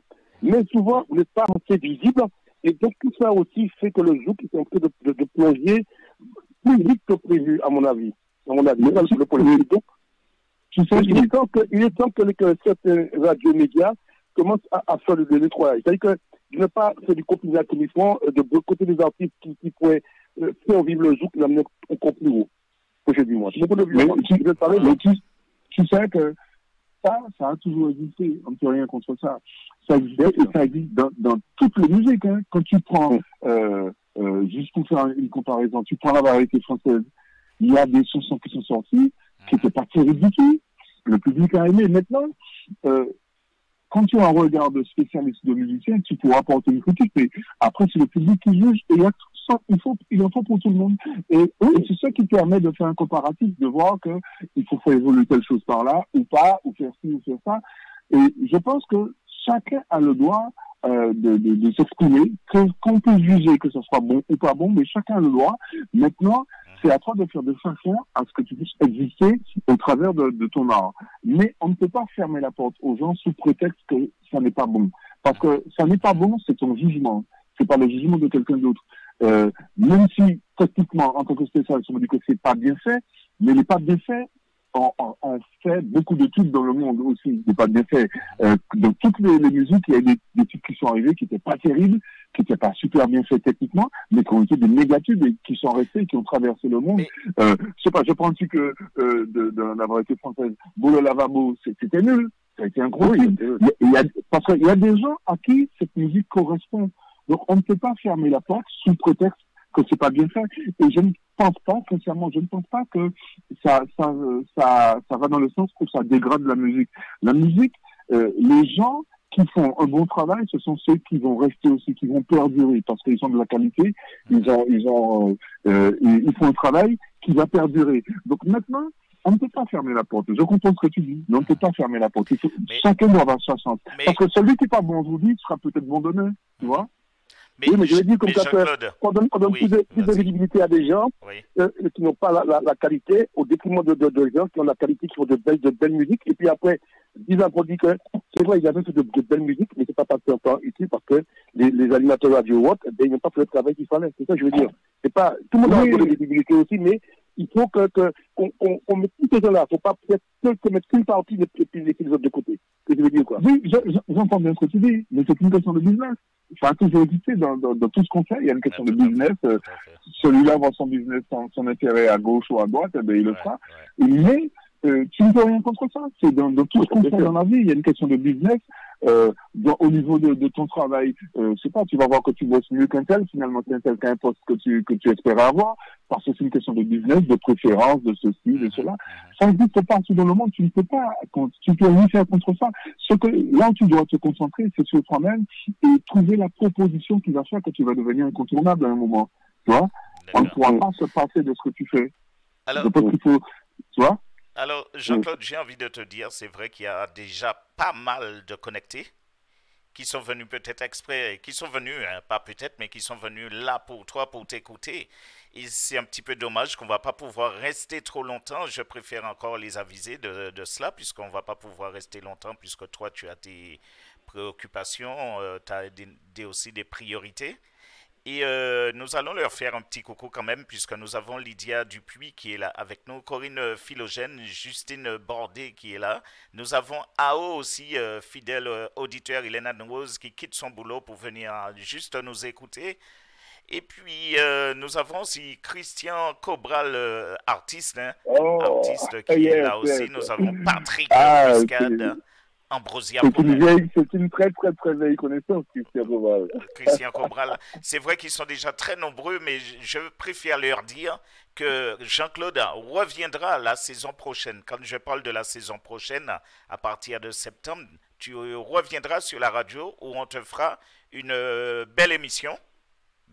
Mais souvent, vous n'êtes pas assez visible, et donc tout ça aussi fait que le zouk est en train de plonger plus vite que prévu, à mon avis. À mon avis, le politique. Tu sais, il est temps que certains radios-médias commencent à faire le nettoyage. C'est-à-dire que de ne pas faire du copiage comme ils font, de boycotter des artistes qui pourraient faire vivre le jour, l'amener encore plus haut. Moi. Tu sais que ça a toujours existé. On ne peut rien contre ça. Ça existe et ça existe dans toutes les musiques. Hein. Quand tu prends, juste pour faire une comparaison, tu prends la variété française, il y a des chansons qui sont sorties qui n'étaient pas terribles du tout. Le public a aimé. Maintenant, quand tu as un regard de spécialiste de musicien, tu pourras apporter une critique, mais après, c'est le public qui juge, et il en faut pour tout le monde. Et c'est ça qui permet de faire un comparatif, de voir qu'il faut faire évoluer telle chose par là, ou pas, ou faire ci, ou faire ça. Et je pense que chacun a le droit de s'exprimer, qu'on peut juger que ce soit bon ou pas bon, mais chacun a le droit. Maintenant, c'est à toi de faire de façon à ce que tu puisses exister au travers de ton art. Mais on ne peut pas fermer la porte aux gens sous prétexte que ça n'est pas bon. Parce que ça n'est pas bon, c'est ton jugement. C'est pas le jugement de quelqu'un d'autre. Même si, techniquement, en tant que spécialiste, on me dit que c'est pas bien fait, mais les pas bien faits, on fait beaucoup de trucs dans le monde aussi, c'est pas bien fait. Dans toutes les musiques, il y a des trucs qui sont arrivés qui n'étaient pas terribles, qui n'étaient pas super bien faits techniquement, mais qui ont été des négatifs et qui sont restés, qui ont traversé le monde. Je sais pas, je prends le truc de la variété française. Boule lavabo, c'était nul. Ça a été un gros film. Parce qu'il y a des gens à qui cette musique correspond. Donc on ne peut pas fermer la porte sous prétexte que c'est pas bien fait. Et je ne pense pas, sincèrement, je ne pense pas que ça va dans le sens où ça dégrade la musique. La musique, les gens qui font un bon travail, ce sont ceux qui vont rester aussi, qui vont perdurer, parce qu'ils ont de la qualité, ils font un travail qui va perdurer. Donc maintenant, on ne peut pas fermer la porte. Je comprends ce que tu dis, mais on ne peut pas fermer la porte. Chacun doit avoir sa chance. Parce que celui qui n'est pas bon aujourd'hui sera peut-être bon demain, tu vois. Mais je veux dire comme ça, on donne plus de visibilité à des gens qui n'ont pas la qualité, au détriment de gens qui ont la qualité, qui font de belles musiques. Et puis après, 10 ans qu'on dit que c'est vrai, il y avait fait de belles musiques, mais c'est pas passé en temps utile parce que les animateurs radio ils n'ont pas fait le travail qu'il fallait. C'est ça que je veux dire. C'est pas, tout le monde a un peu de visibilité aussi, mais il faut qu'on mette tout ces gens-là. Il ne faut pas peut-être mettre qu'une partie et puis laisser les autres de côté. Que je veux dire quoi. Oui, j'entends bien ce que tu dis, mais c'est une question de business. Ça a toujours existé dans tout ce qu'on fait. Il y a une question de business. Celui-là voit son business, son intérêt à gauche ou à droite, eh bien, il le fera. Mais tu ne peux rien contre ça. C'est dans tout ce qu'on fait dans la vie. Il y a une question de business. Au niveau de ton travail, je sais pas, tu vas voir que tu bosses mieux qu'un tel. Finalement, c'est un tel qu'un poste que tu espérais avoir. Parce que c'est une question de business, de préférence, de ceci, de cela. Ça existe partout dans le monde. Tu ne peux pas, tu peux rien faire contre ça. Là où tu dois te concentrer, c'est sur toi-même et trouver la proposition qui va faire que tu vas devenir incontournable à un moment. Tu vois? On ne pourra pas se passer de ce que tu fais. Alors, je pense qu'il faut, tu vois? Alors, Jean-Claude, j'ai envie de te dire, c'est vrai qu'il y a déjà pas mal de connectés qui sont venus peut-être exprès, qui sont venus, hein, pas peut-être, mais qui sont venus là pour toi, pour t'écouter. Et c'est un petit peu dommage qu'on ne va pas pouvoir rester trop longtemps. Je préfère encore les aviser de cela, puisqu'on ne va pas pouvoir rester longtemps, puisque toi, tu as tes préoccupations, tu as aussi des priorités. Et nous allons leur faire un petit coucou quand même, puisque nous avons Lydia Dupuis qui est là avec nous, Corinne Philogène, Justine Bordet qui est là. Nous avons AO aussi, fidèle auditeur, Elena Nouose, qui quitte son boulot pour venir juste nous écouter. Et puis, nous avons aussi Christian Cobral, artiste, hein, artiste qui est là aussi. Nous avons Patrick Muscade. Ambrosia c'est une très très très vieille connaissance, Christian Cobral. Christian Cobral. C'est vrai qu'ils sont déjà très nombreux, mais je préfère leur dire que Jean-Claude reviendra la saison prochaine. Quand je parle de la saison prochaine, à partir de septembre, tu reviendras sur la radio où on te fera une belle émission.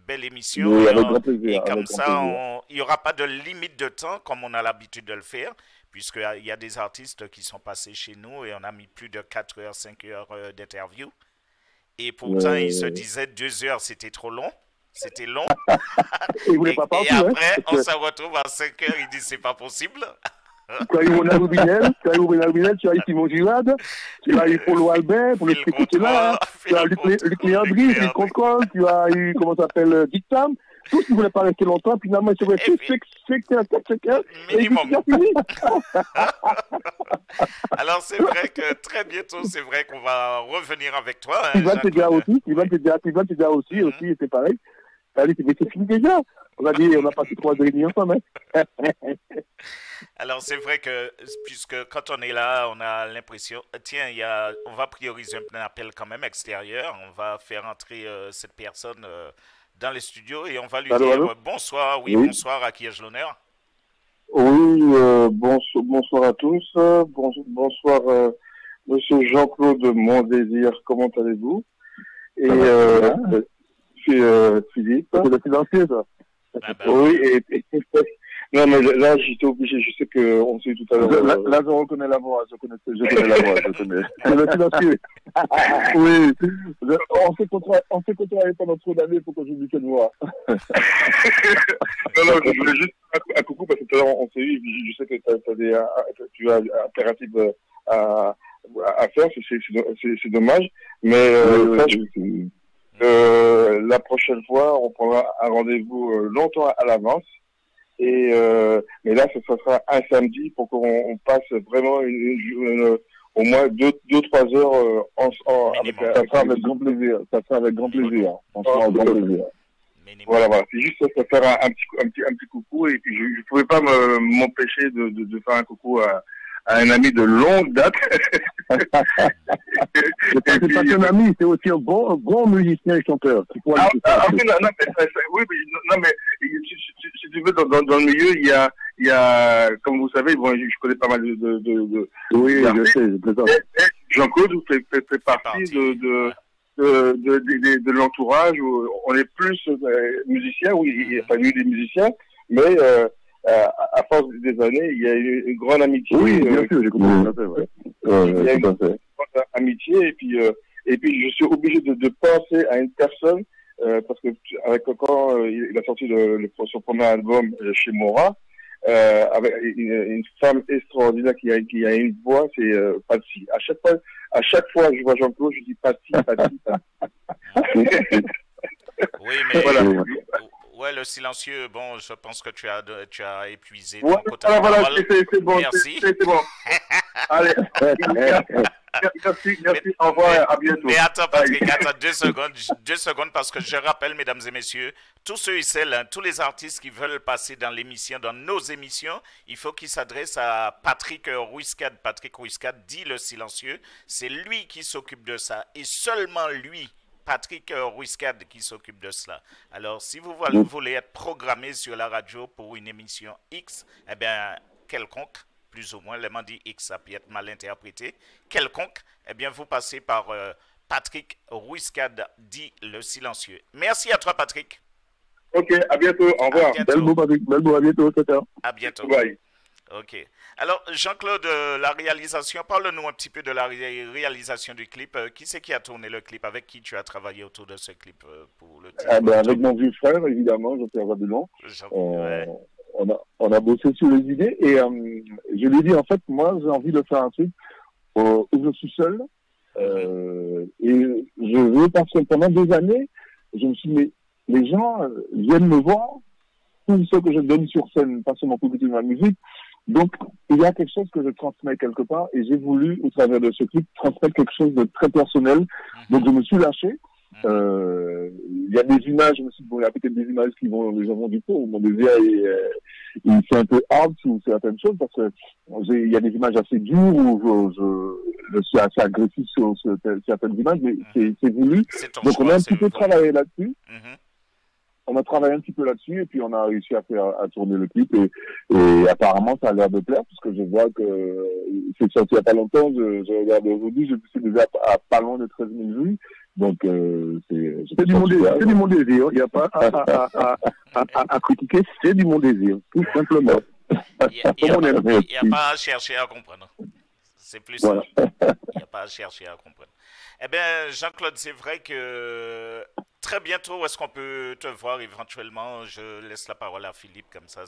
Oui, avec grand plaisir, et comme ça, il n'y aura pas de limite de temps comme on a l'habitude de le faire, puisqu'il y a des artistes qui sont passés chez nous et on a mis plus de 4 heures, 5 heures d'interview. Et pourtant, ils se disaient 2 heures, c'était trop long. C'était long. et après, on se retrouve à 5 heures, ils disent c'est pas possible. Tu as eu Ronald Rubinel, tu as eu Simon Girard, tu as eu Paulo Albert pour le spectacle là, tu as eu Luc Léandry, Phil Concol, tu as eu, comment ça s'appelle, Dictam. tous qui ne voulaient pas rester longtemps, finalement, ils sont restés, minimum. Alors, c'est vrai que très bientôt, c'est vrai qu'on va revenir avec toi. Hein, Ivan Tedia aussi, c'est pareil. Mais c'est fini déjà. On a passé 3 réunions ensemble. Alors, c'est vrai que, puisque quand on est là, on a l'impression, tiens, on va prioriser un appel quand même extérieur. On va faire entrer cette personne dans les studios et on va lui dire bonsoir. Oui, bonsoir, à qui ai-je l'honneur? Oui, bonsoir à tous. Bonsoir, monsieur Jean-Claude Mondésir. Comment allez-vous? Et Philippe. C'est le silencieux, ça. Oui, non, mais là, j'étais obligé. Je sais qu'on s'est tout à l'heure. Là, je reconnais la voix. Je connais la voix. C'est le silencieux. Oui. On s'est côtoyé pendant trop d'années pour que j'oublie cette voix. Non, je voulais juste un coucou parce que tout à l'heure, on s'est eu. Je sais que tu as un impératif à faire. C'est dommage. Mais la prochaine fois, on prendra un rendez-vous longtemps à l'avance. Et mais là, ça sera un samedi pour qu'on passe vraiment au moins 2-3 heures ça sera avec grand plaisir. Franchement, grand plaisir. Voilà. C'est juste ça, faire un petit coucou. Et puis je ne pouvais pas m'empêcher de faire un coucou à un ami de longue date. C'est pas qu'un ami, c'est aussi un grand musicien et chanteur. Oui, mais si tu veux, dans le milieu, il y a, comme vous savez, bon, je connais pas mal de oui, je sais. Jean-Claude fait partie de l'entourage où on est plus musicien, oui, il y a pas eu des musiciens, mais à force des années, il y a une grande amitié. Oui, bien sûr, j'ai compris tout à fait, ouais. Il y a une grande amitié, et puis je suis obligé de penser à une personne, parce que quand il a sorti son premier album chez Mora, avec une femme extraordinaire qui a une voix, c'est Patsy. À chaque fois que je vois Jean-Claude, je dis Patsy. Oui, mais voilà. Ouais, le silencieux, bon, je pense que tu as épuisé ton côté. Voilà, c'est bon. Merci. C'est bon. Allez. Merci. Au revoir, à bientôt. Mais attends, Patrick, attends 2 secondes, parce que je rappelle, mesdames et messieurs, tous ceux et celles, tous les artistes qui veulent passer dans nos émissions, il faut qu'ils s'adressent à Patrick Ruiscade. Patrick Ruiscade dit le silencieux. C'est lui qui s'occupe de ça, et seulement lui. Patrick Ruiscade qui s'occupe de cela. Alors, si vous voulez être programmé sur la radio pour une émission X, eh bien, quelconque, plus ou moins, le mot dit X, ça peut être mal interprété, quelconque, eh bien, vous passez par Patrick Ruiscade, dit le silencieux. Merci à toi, Patrick. Ok, à bientôt, au revoir. Belle beau, Patrick, à bientôt, à bientôt. Bye. Ok. Alors, Jean-Claude, la réalisation, parle-nous un petit peu de la réalisation du clip. Qui c'est qui a tourné le clip? Avec qui tu as travaillé autour de ce clip pour le titre? Avec mon vieux frère, évidemment, Jean-Pierre Rabelon. On a bossé sur les idées et je lui ai dit, en fait, moi, j'ai envie de faire un truc où je suis seul. Et je veux, parce que pendant des années, je me suis dit, mais les gens viennent me voir, tout ce que je donne sur scène, pas seulement pour écouter ma musique. Donc, il y a quelque chose que je transmets quelque part et j'ai voulu, au travers de ce clip, transmettre quelque chose de très personnel. Donc, je me suis lâché. Il y a des images, je me suis dit, bon, il y a peut-être des images les gens vont du coup, mon désir il fait un peu hard sur certaines choses parce que il y a des images assez dures où je suis assez agressif sur certaines images, mais c'est voulu. Donc, on a un petit peu travaillé là-dessus. On a travaillé un petit peu là-dessus et puis on a réussi à tourner le clip et apparemment ça a l'air de plaire parce que je vois que c'est sorti il n'y a pas longtemps, je regarde aujourd'hui, je suis déjà à pas loin de 13 000 vues. Donc c'est du mon désir, il n'y a pas à critiquer, c'est du mon désir, tout simplement. Il n'y a pas à chercher à comprendre. C'est plus ça. Il n'y a pas à chercher à comprendre. Eh bien, Jean-Claude, c'est vrai que très bientôt, est-ce qu'on peut te voir éventuellement? Je laisse la parole à Philippe, comme ça,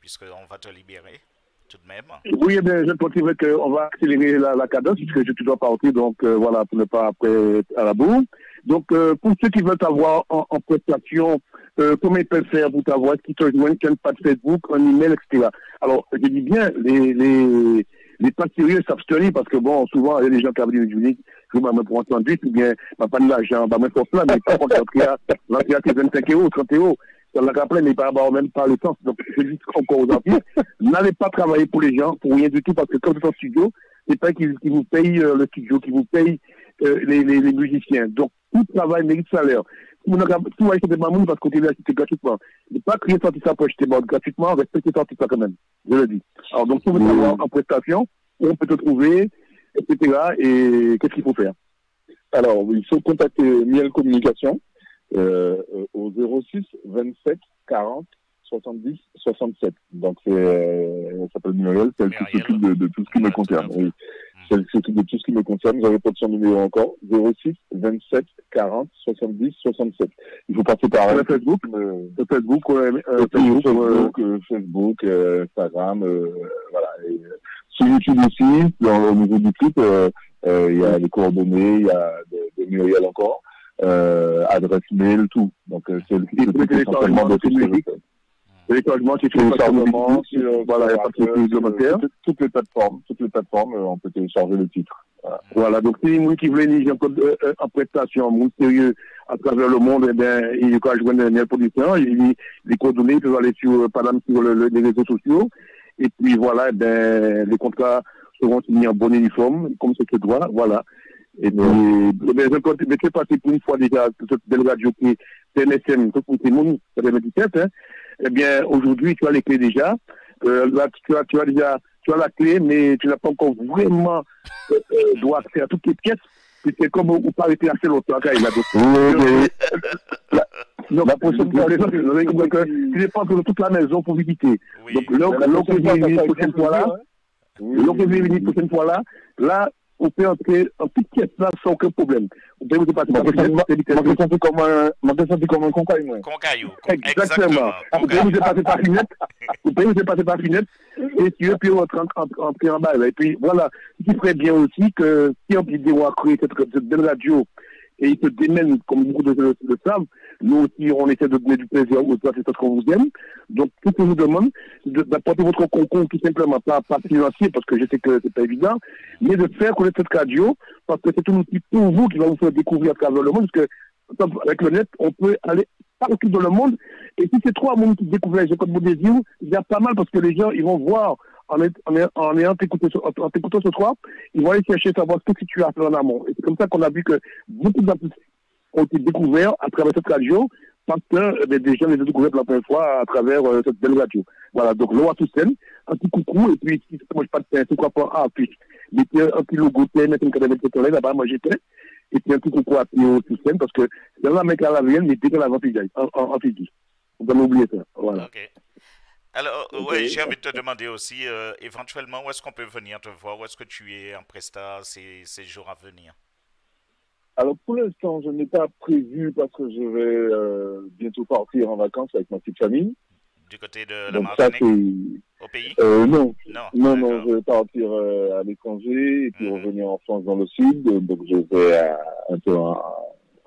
puisqu'on va te libérer. tout de même. Oui, eh bien, je pense qu'on va accélérer la cadence puisque tu dois partir, donc voilà, pour ne pas après à la bourre. Donc, pour ceux qui veulent t'avoir en prestation, comment ils peuvent faire pour t'avoir, est-ce qu'ils te rejoignent sur une page Facebook, un email, etc. Alors, je dis bien, les pas sérieux s'abstenir parce que bon, souvent, il y a des gens qui avaient des uniques, je vais me prendre 108 ou bien, pas de l'argent, pas me faire plein, mais par contre, l'entrée c'est 25 euros, 30 euros. Ça l'a rappelé, mais pas même pas le sens. Donc, je dis encore aux artistes, n'allez pas travailler pour les gens, pour rien du tout, parce que comme c'est un studio, c'est pas qu'ils vous payent le studio, qu'ils vous payent les musiciens. Donc, tout travail mérite salaire. Si vous achetez des mamounes parce que vous l'achetez gratuitement, ne pas créer sortir ça pour acheter gratuitement, respectez sortir ça quand même. Je le dis. Alors, donc, si vous voulez avoir en prestation, où on peut te trouver, etc. Et qu'est-ce qu'il faut faire? Alors, il faut contacter Miel Communication au 06 27 40 70 67. Donc, elle s'appelle Muriel, c'est elle qui s'occupe de tout ce qui me concerne. Oui. C'est elle qui s'occupe de tout ce qui me concerne. J'avais pas de son numéro encore. 06 27 40 70 67. Il faut passer par Facebook, Facebook, Instagram, voilà. Et, sur YouTube aussi, au niveau du clip, il y a les coordonnées, il y a de Muriel encore, adresse mail, tout. Donc, c'est le clip essentiellement de tout ce que je fais. Téléchargement, voilà, il n'y a pas de supplémentaire. Toutes les plateformes, on peut télécharger le titre. Voilà, donc si vous qui voulez une en prestation, mon sérieux à travers le monde, eh bien, il faut joindre un producteur, les coordonnées, ils peuvent aller sur, par exemple, sur les réseaux sociaux, et puis voilà, eh bien, les contrats seront signés en bon uniforme, comme c'est se doit, voilà. Et puis, je vais passer pour une fois déjà, cette belle radio qui est TNSM, tout pour tout le monde, ça fait 27, hein. Eh bien, aujourd'hui, tu as les clés déjà. Là, tu as la clé, mais tu n'as pas encore vraiment droit à faire toutes les pièces. C'est comme vous pas arrêter assez longtemps, là. Donc, la prochaine fois, tu dépenses de toute la maison pour visiter. Donc, l'autre que j'ai venir la prochaine fois là, là, on peut entrer en petite pièce là sans aucun problème. On peut vous passer par comme un concaillou. Concaillou. Exactement. Vous pouvez vous passer par fenêtre. Vous pouvez vous passer par fenêtre. Et si vous pouvez entrer en bas. Et puis voilà. Ce qui ferait bien aussi que si on peut dire on a créé cette belle radio et ils se démènent comme beaucoup de le savent, nous aussi on essaie de donner du plaisir aux artistes qu'on vous aime. Donc tout ce que je vous demande, c'est d'apporter votre concours tout simplement, pas financier parce que je sais que c'est pas évident, mais de faire connaître cette radio parce que c'est un outil pour vous qui va vous faire découvrir à travers le monde parce que avec le net, on peut aller partout dans le monde et si c'est trois mondes qui découvrent les Codes Désir, il y a pas mal parce que les gens ils vont voir en t'écoutant ce soir, ils vont aller chercher savoir ce que tu as fait en amont. Et c'est comme ça qu'on a vu que beaucoup d'artistes ont été découverts à travers cette radio parce que des gens les ont découverts pour la première fois à travers cette belle radio. Voilà, donc Loa Toussaint, un petit coucou, et puis si tu ne manges pas de pain, c'est quoi pour un puis mettez un petit logo, mettre une cadavre de là, là-bas, moi j'étais, et puis un petit coucou à Pio Toussaint, parce que dans la mec à la vienne, mais dès que la vente en figure. On va oublier ça. Voilà. Okay. Alors, oui, j'ai envie de te demander aussi, éventuellement, où est-ce qu'on peut venir te voir? Où est-ce que tu es en presta ces jours à venir? Alors, pour l'instant, je n'ai pas prévu parce que je vais bientôt partir en vacances avec ma petite famille. Du côté de la Martinique? Au pays? Non, je vais partir à l'étranger et puis revenir en France dans le sud. Donc, je vais un peu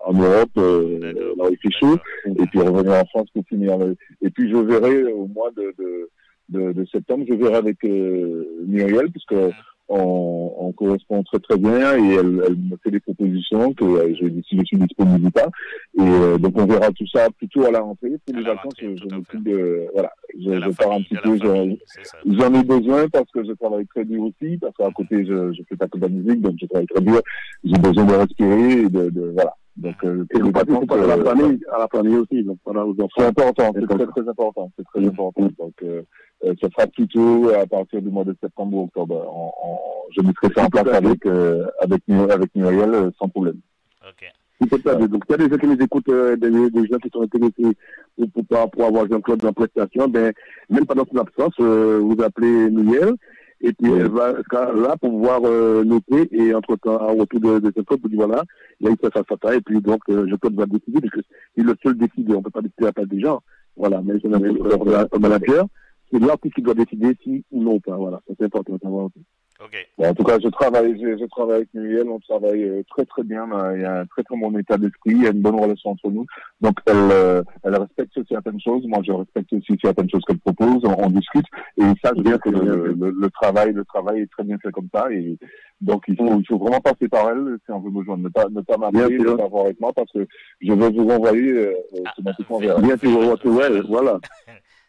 en Europe, là où il fait chaud, et puis revenir en France pour finir. Et puis je verrai au mois de septembre, je verrai avec Muriel, puisque on correspond très très bien, et elle me fait des propositions que je dis si je suis disponible ou pas. Et donc on verra tout ça plutôt à la rentrée. Pour les vacances, je m'occupe voilà, je pars un petit peu, j'en ai besoin parce que je travaille très dur aussi, parce qu'à côté je fais pas que de la musique, donc je travaille très dur, j'ai besoin de respirer et voilà. Donc, et le patron à la famille aussi. Donc, voilà, c'est important, c'est très important, c'est très important. Donc, ça sera plutôt à partir du mois de septembre ou octobre. Je mettrai ça en place avec Muriel sans problème. Ok. Donc, il y a des gens qui nous écoutent, des gens qui sont intéressés pour avoir Jean-Claude en prestation, ben, même pendant son absence, vous appelez Muriel. Et puis, elle va là pour pouvoir noter, et entre-temps, en retour de ce code, vous dites voilà, il y a eu ça, et puis donc, je peux va décider, parce que c'est le seul décider, on peut pas décider à pas des gens, voilà, mais c'est un manager, c'est l'artiste qui doit décider si ou non ou pas. Voilà, c'est important de savoir aussi. Ok. Bon, en tout cas, je travaille avec Muriel, on travaille très très bien. Il y a un très très bon état d'esprit, il y a une bonne relation entre nous. Donc elle respecte certaines choses, moi je respecte aussi certaines choses qu'elle propose, on discute et ils savent bien que le travail est très bien fait comme ça. Et donc il faut vraiment passer par elle si on veut me joindre, ne pas m'appeler, ne pas voir avec moi parce que je vais vous renvoyer automatiquement vers elle. Bien sûr, voilà.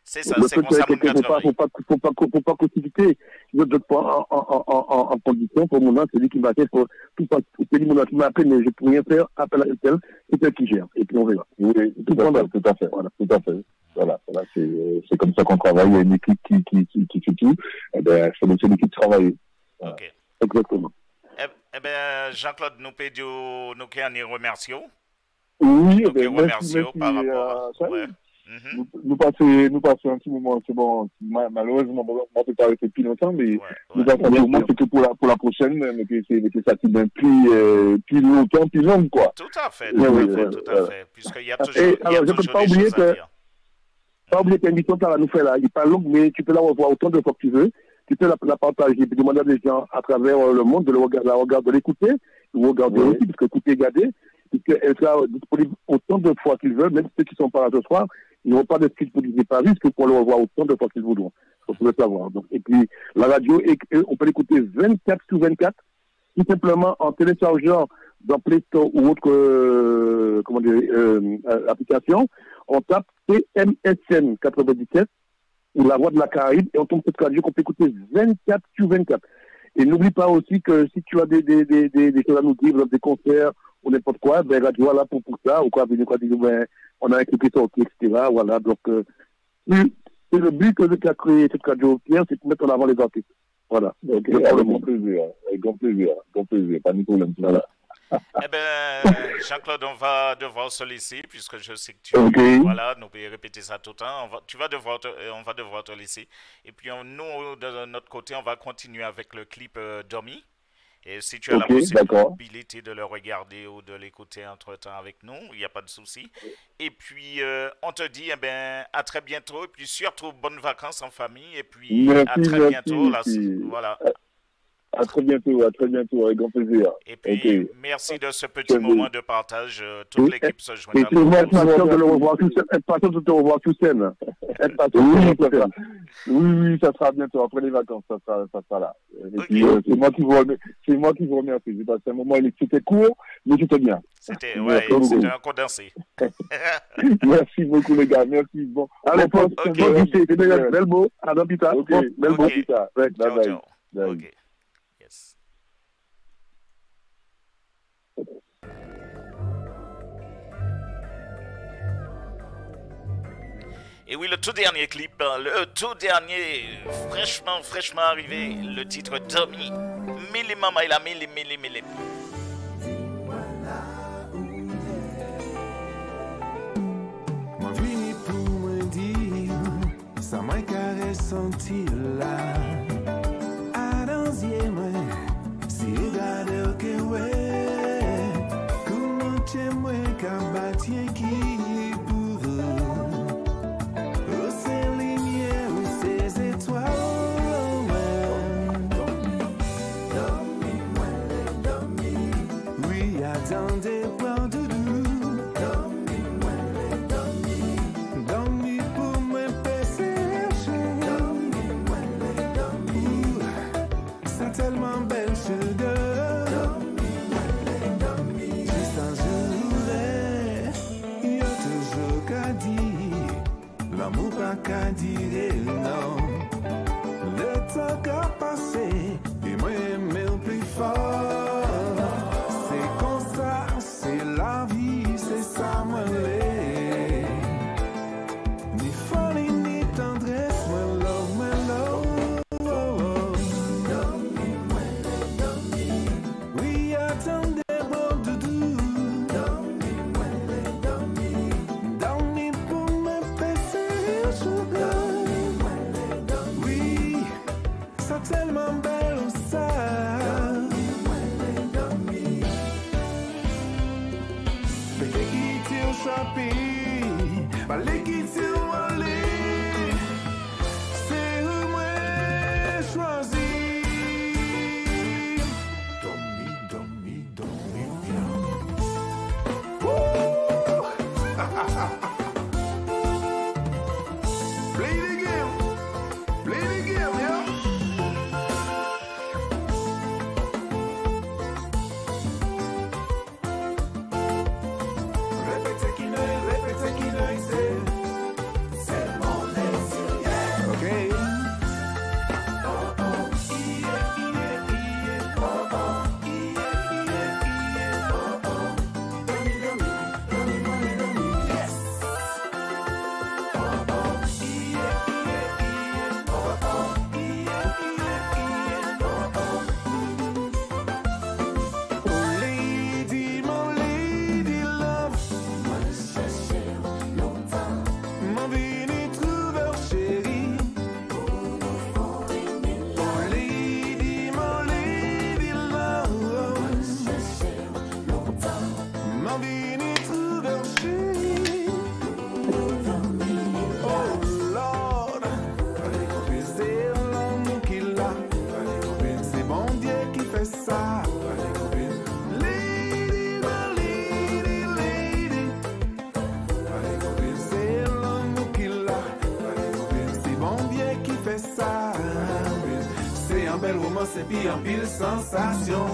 C'est ça, c'est comme ça mon faut pas précipiter. Je ne pas en condition pour mon nom, celui qui m'a fait pour tout pas, mon nom qui m'a appelé, mais je peux rien faire, appelle à tel, c'est elle qui gère. Et puis on verra. Oui, tout à fait. Voilà, c'est comme ça qu'on travaille. Il y a une équipe qui fait tout. Eh ben, c'est l'équipe de travailler. Voilà. Ok. Exactement. Eh ben, Jean-Claude, nous remercions. Oui, merci par rapport à... Ouais. Nous passons un petit moment, c'est bon, malheureusement, on peut pas rester plus longtemps, mais nous passons un moment, c'est que pour la prochaine, mais que ça qui bien plus longtemps, plus long, quoi. Tout à fait, puisqu'il y a toujours, alors, je ne peux pas oublier que, l'émission que nous fait là, il n'est pas longue, mais tu peux la revoir autant de fois que tu veux, tu peux la partager, puis demander à des gens à travers le monde de de l'écouter, de regarder aussi, parce que écouter, regarder, puisqu'elle sera disponible autant de fois qu'ils veulent, même ceux qui sont pas là ce soir, ils n'auront pas de script pour qu'ils pas vu, parce que pour le revoir autant de fois qu'ils voudront. Vous pouvez savoir. Donc, et puis, la radio, on peut l'écouter 24/24, tout simplement en téléchargeant dans Play Store ou autre, application. On tape TMSN 97, ou La Voix de la Caraïbe, et on tombe sur cette radio qu'on peut écouter 24/24. Et n'oublie pas aussi que si tu as des choses à nous dire, des concerts, ou n'importe quoi, ben, radio là pour ça, ou quoi, venir quoi, dire, ben, on a un clip sorti, etc. Voilà, donc, c'est le but que j'ai créé cette radio, Pierre, c'est de mettre en avant les artistes. Voilà. Donc, avec grand plaisir, pas de problème. Voilà. Eh ben, Jean-Claude, on va devoir se laisser, puisque je sais que voilà, nous pouvons répéter ça tout le temps. On va devoir te laisser. Et puis, nous, de notre côté, on va continuer avec le clip Domi. Et si tu as la possibilité de le regarder ou de l'écouter entre-temps avec nous, il n'y a pas de souci. Et puis, on te dit à très bientôt. Et puis, surtout, bonnes vacances en famille. Et puis, à très bientôt. Voilà. À très bientôt, avec grand plaisir. Et puis, merci de ce petit moment de partage. Toute l'équipe se joint à vous. Et puis, impatient de le revoir de te revoir sur scène. Oui, ça sera bientôt, après les vacances, ça sera là. Et puis, c'est moi qui vous remercie. J'ai passé un moment, c'était court, mais c'était bien. C'était un condensé. Merci beaucoup, les gars, merci. Bon, allez, bel mot, à dans pita. Bel mot, pita. Bye. Ok. Et oui, le tout dernier clip, fraîchement arrivé, le titre Domi. Mili mama il a mili. Moi vini pour me dire, ça m'a carré senti là. À danser moi, si regarde au que ouais, comment tu moi cabatien qui dans des plans de doux, dormi pour me passer c'est tellement belle sugar, juste un jour il y a toujours qu'à dire, l'amour pas qu'à dire non, le temps qu'a passé, et moi aimer le plus fort. La vie, c'est ça, moi, ni folie, ni tendresse, moi, love. Oui, attendez, bon doudou. Dormi pour me passer sugar. Oui, c'est tellement belle, ça. bel romance et puis un pile sensation.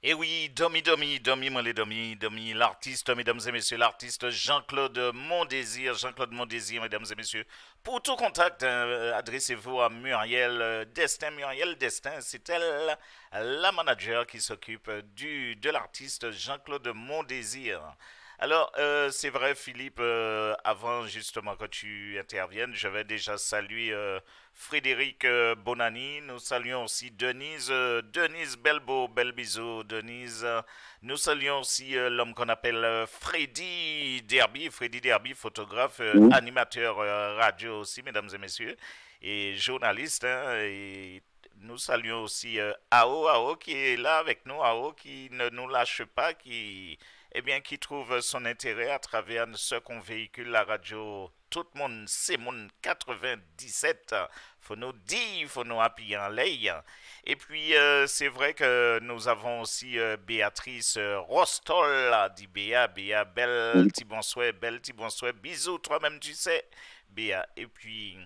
Et oui, Domi, l'artiste, mesdames et messieurs, l'artiste Jean-Claude Mondésir, mesdames et messieurs. Pour tout contact, adressez-vous à Muriel Destin. Muriel Destin, c'est elle, la manager qui s'occupe de l'artiste Jean-Claude Mondésir. Alors, c'est vrai, Philippe, avant justement que tu interviennes, je vais déjà saluer Frédéric Bonani. Nous saluons aussi Denise Belbeau, bel bisou, Denise. Nous saluons aussi l'homme qu'on appelle Freddy Derby, photographe, animateur radio aussi, mesdames et messieurs, et journaliste. Et nous saluons aussi Ao qui est là avec nous, Ao qui ne nous lâche pas, qui trouve son intérêt à travers ce qu'on véhicule, la radio. Tout le monde, c'est mon 97. Faut nous dire, faut nous appuyer en l'air. Et puis, c'est vrai que nous avons aussi Béatrice Rostol, dit Béa, belle petit bonsoir, bisous, toi-même tu sais, Béa. Et puis,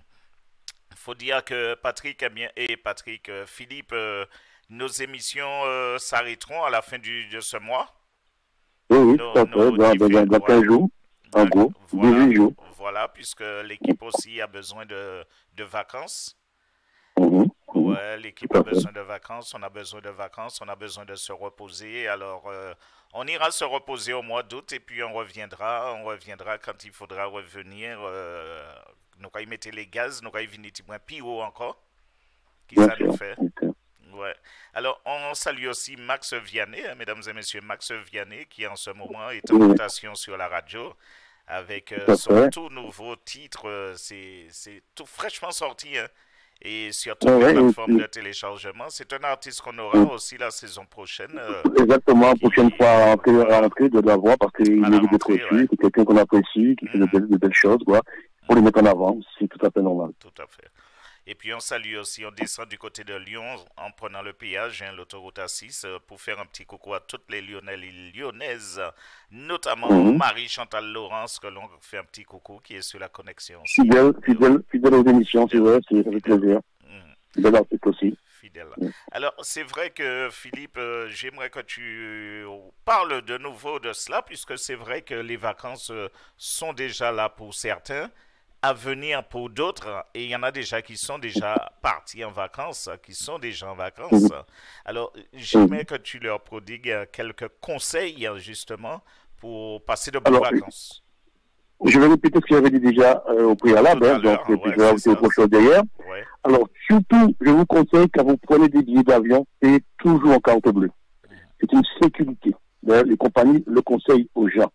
il faut dire que Philippe, nos émissions s'arrêteront à la fin de ce mois. Oui, tout à fait, dans 15 jours, en gros, 18 jours. Voilà, puisque l'équipe aussi a besoin de vacances. Ouais, l'équipe a besoin de vacances, on a besoin de se reposer. Alors, on ira se reposer au mois d'août et puis on reviendra quand il faudra revenir. Nous allons mettre les gaz, nous allons venir un peu plus haut encore. Qui ça nous fait? Ouais. Alors, on salue aussi Max Vianney, mesdames et messieurs, Max Vianney, qui en ce moment est en rotation sur la radio avec son tout nouveau titre. C'est tout fraîchement sorti, hein, et sur toutes les plateformes de téléchargement. C'est un artiste qu'on aura aussi la saison prochaine. Exactement, prochaine fois à rentrer de la voix, parce qu'il mérite d'être reçu, c'est quelqu'un qu'on apprécie, qui fait de belles choses, quoi. Pour le mettre en avant, c'est tout à fait normal. Tout à fait. Et puis on salue aussi, on descend du côté de Lyon en prenant le péage, hein, l'autoroute A6, pour faire un petit coucou à toutes les Lyonnais et Lyonnaises, notamment Marie-Chantal Laurence, que l'on fait un petit coucou, qui est sur la connexion aussi. Fidèle aux émissions, c'est vrai, c'est avec plaisir. Fidèle article aussi. Fidèle. Alors, c'est vrai que, Philippe, j'aimerais que tu parles de nouveau de cela, puisque c'est vrai que les vacances sont déjà là pour certains, à venir pour d'autres, et il y en a déjà qui sont déjà partis en vacances, Alors, j'aimerais que tu leur prodigues quelques conseils, justement, pour passer de bonnes vacances. Je vais répéter ce que j'avais dit déjà au préalable, donc c'est autre chose derrière. Ouais. Alors, surtout, je vous conseille, quand vous prenez des billets d'avion, c'est toujours en carte bleue. C'est une sécurité. D'ailleurs, les compagnies le conseillent aux gens,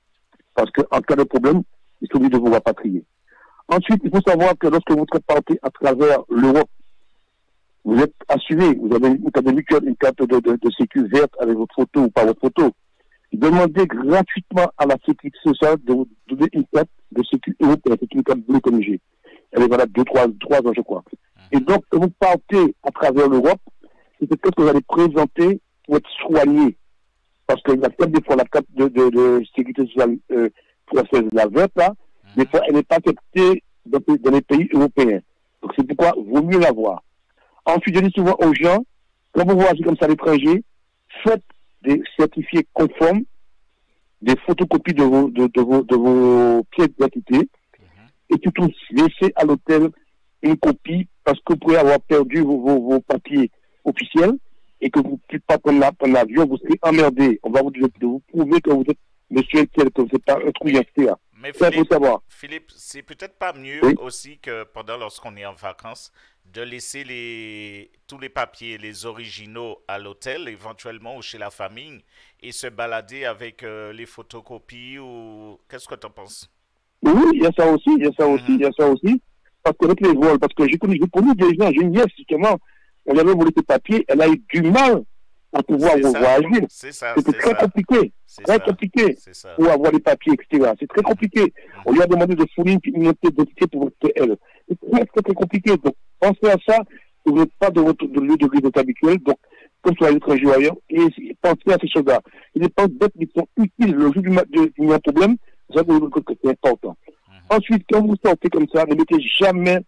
parce qu'en cas de problème, ils sont obligés de vous rapatrier. Ensuite, il faut savoir que lorsque vous partez à travers l'Europe, vous êtes assuré, vous avez une carte de mutuelle, une carte de sécu verte avec votre photo ou pas votre photo. demandez gratuitement à la sécurité sociale de vous donner une carte de sécurité européenne. C'est une carte bleue comme j'ai. Elle est valable 3 ans, je crois. Et donc, quand vous partez à travers l'Europe, c'est peut-être que vous allez présenter pour être soigné. Parce que la carte, des fois, la carte de sécurité sociale française, la verte, là, des fois, elle n'est pas acceptée dans les pays européens. Donc, c'est pourquoi il vaut mieux l'avoir. Ensuite, je dis souvent aux gens, quand vous voyagez comme ça à l'étranger, faites des certifiés conformes, des photocopies de vos pièces d'identité, et surtout laissez à l'hôtel une copie parce que vous pourrez avoir perdu vos papiers officiels et que vous ne pouvez pas prendre l'avion, vous serez emmerdé. On va vous prouver que vous êtes monsieur tel, que vous n'êtes pas un trouillant, etc. Mais Philippe, c'est peut-être pas mieux aussi que lorsqu'on est en vacances, de laisser tous les papiers, les originaux à l'hôtel, éventuellement, ou chez la famille, et se balader avec les photocopies, ou qu'est-ce que tu en penses? Oui, il y a ça aussi, parce que avec les vols, parce que j'ai connu des gens, j'ai une nièce, justement, on lui avait volé ses papiers, elle a eu du mal à pouvoir voyager. C'était très compliqué pour avoir les papiers, etc. C'est très compliqué. On lui a demandé de fournir une identité pour elle. C'est très compliqué. Donc, pensez à ça, vous n'êtes pas de votre lieu de résidence habituel, donc, comme soit à l'étranger ou ailleurs, et pensez à ces choses-là. Il des penses bêtes qui sont utiles le jour du problème, ça c'est important. Ensuite, quand vous sortez comme ça, ne mettez jamais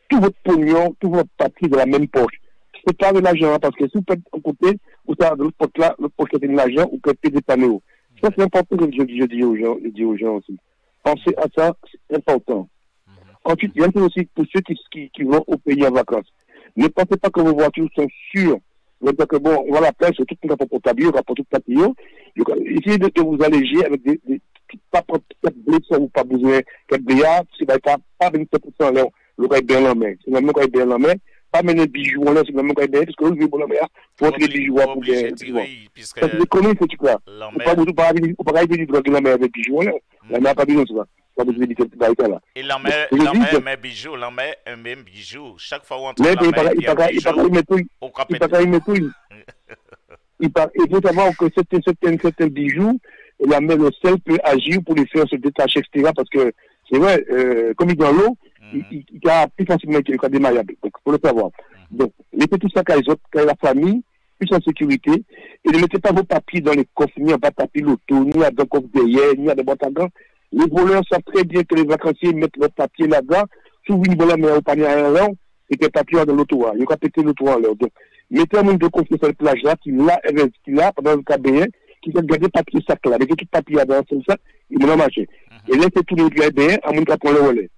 tout votre pognon, tout votre papier dans la même poche. C'est pas de l'argent, parce que si vous faites un côté, vous avez de l'autre poche-là, l'autre poche de l'argent, vous pouvez payer des panneaux. Ça, c'est important que je dis aux gens aussi. Pensez à ça, c'est important. Ensuite, il y a aussi pour ceux qui vont au pays en vacances. Ne pensez pas que vos voitures sont sûres. Vous dire que bon, on va à la plage, c'est tout le monde pour ta bio, pour tout ta bio. Essayez de vous alléger avec des pas pour cette blessure ou pas besoin qu'elle bléa, c'est pas 27% là, le gars est bien en main. C'est même quand il est bien en main. Pas mener bijoux là, c'est même quand il est bien, parce que vous voulez bon en main, pour les bijoux pour bien. Ça c'est des conneries, ce truc-là. Ou pas aller de drogue la main avec bijoux là. La main pas besoin de ça. Et l'emmène mes bijoux, l'emmène un même bijou. Chaque fois où on trouve l'emmène, il y a un bijou au capet. Il faut savoir que certains bijoux, la main le sel peut agir pour les faire se détacher, etc. Parce que c'est vrai, comme il est dans l'eau, il a plus facilement qu'il y a des malléables. Donc, il faut le savoir. Donc, mettez tout ça quand la famille, plus en sécurité, et ne mettez pas vos papiers dans les coffres, ni en bas tapis l'auto, ni dans le coffre derrière, ni dans le boîte à gants. Les voleurs savent très bien que les vacanciers mettent leurs papiers là-dedans, s'ouvrent une bonne main au panier à un rang, et que les papiers dans l'auto. Ils ont pété l'auto en l'air. Donc, mettez un monde de confiance sur la plage là, qui l'a, pendant le KBN, qui va garder papier sac là, avec tout papier là dans ce sac, il m'a marché. Et laissez tout le KBN à mon capon le relais.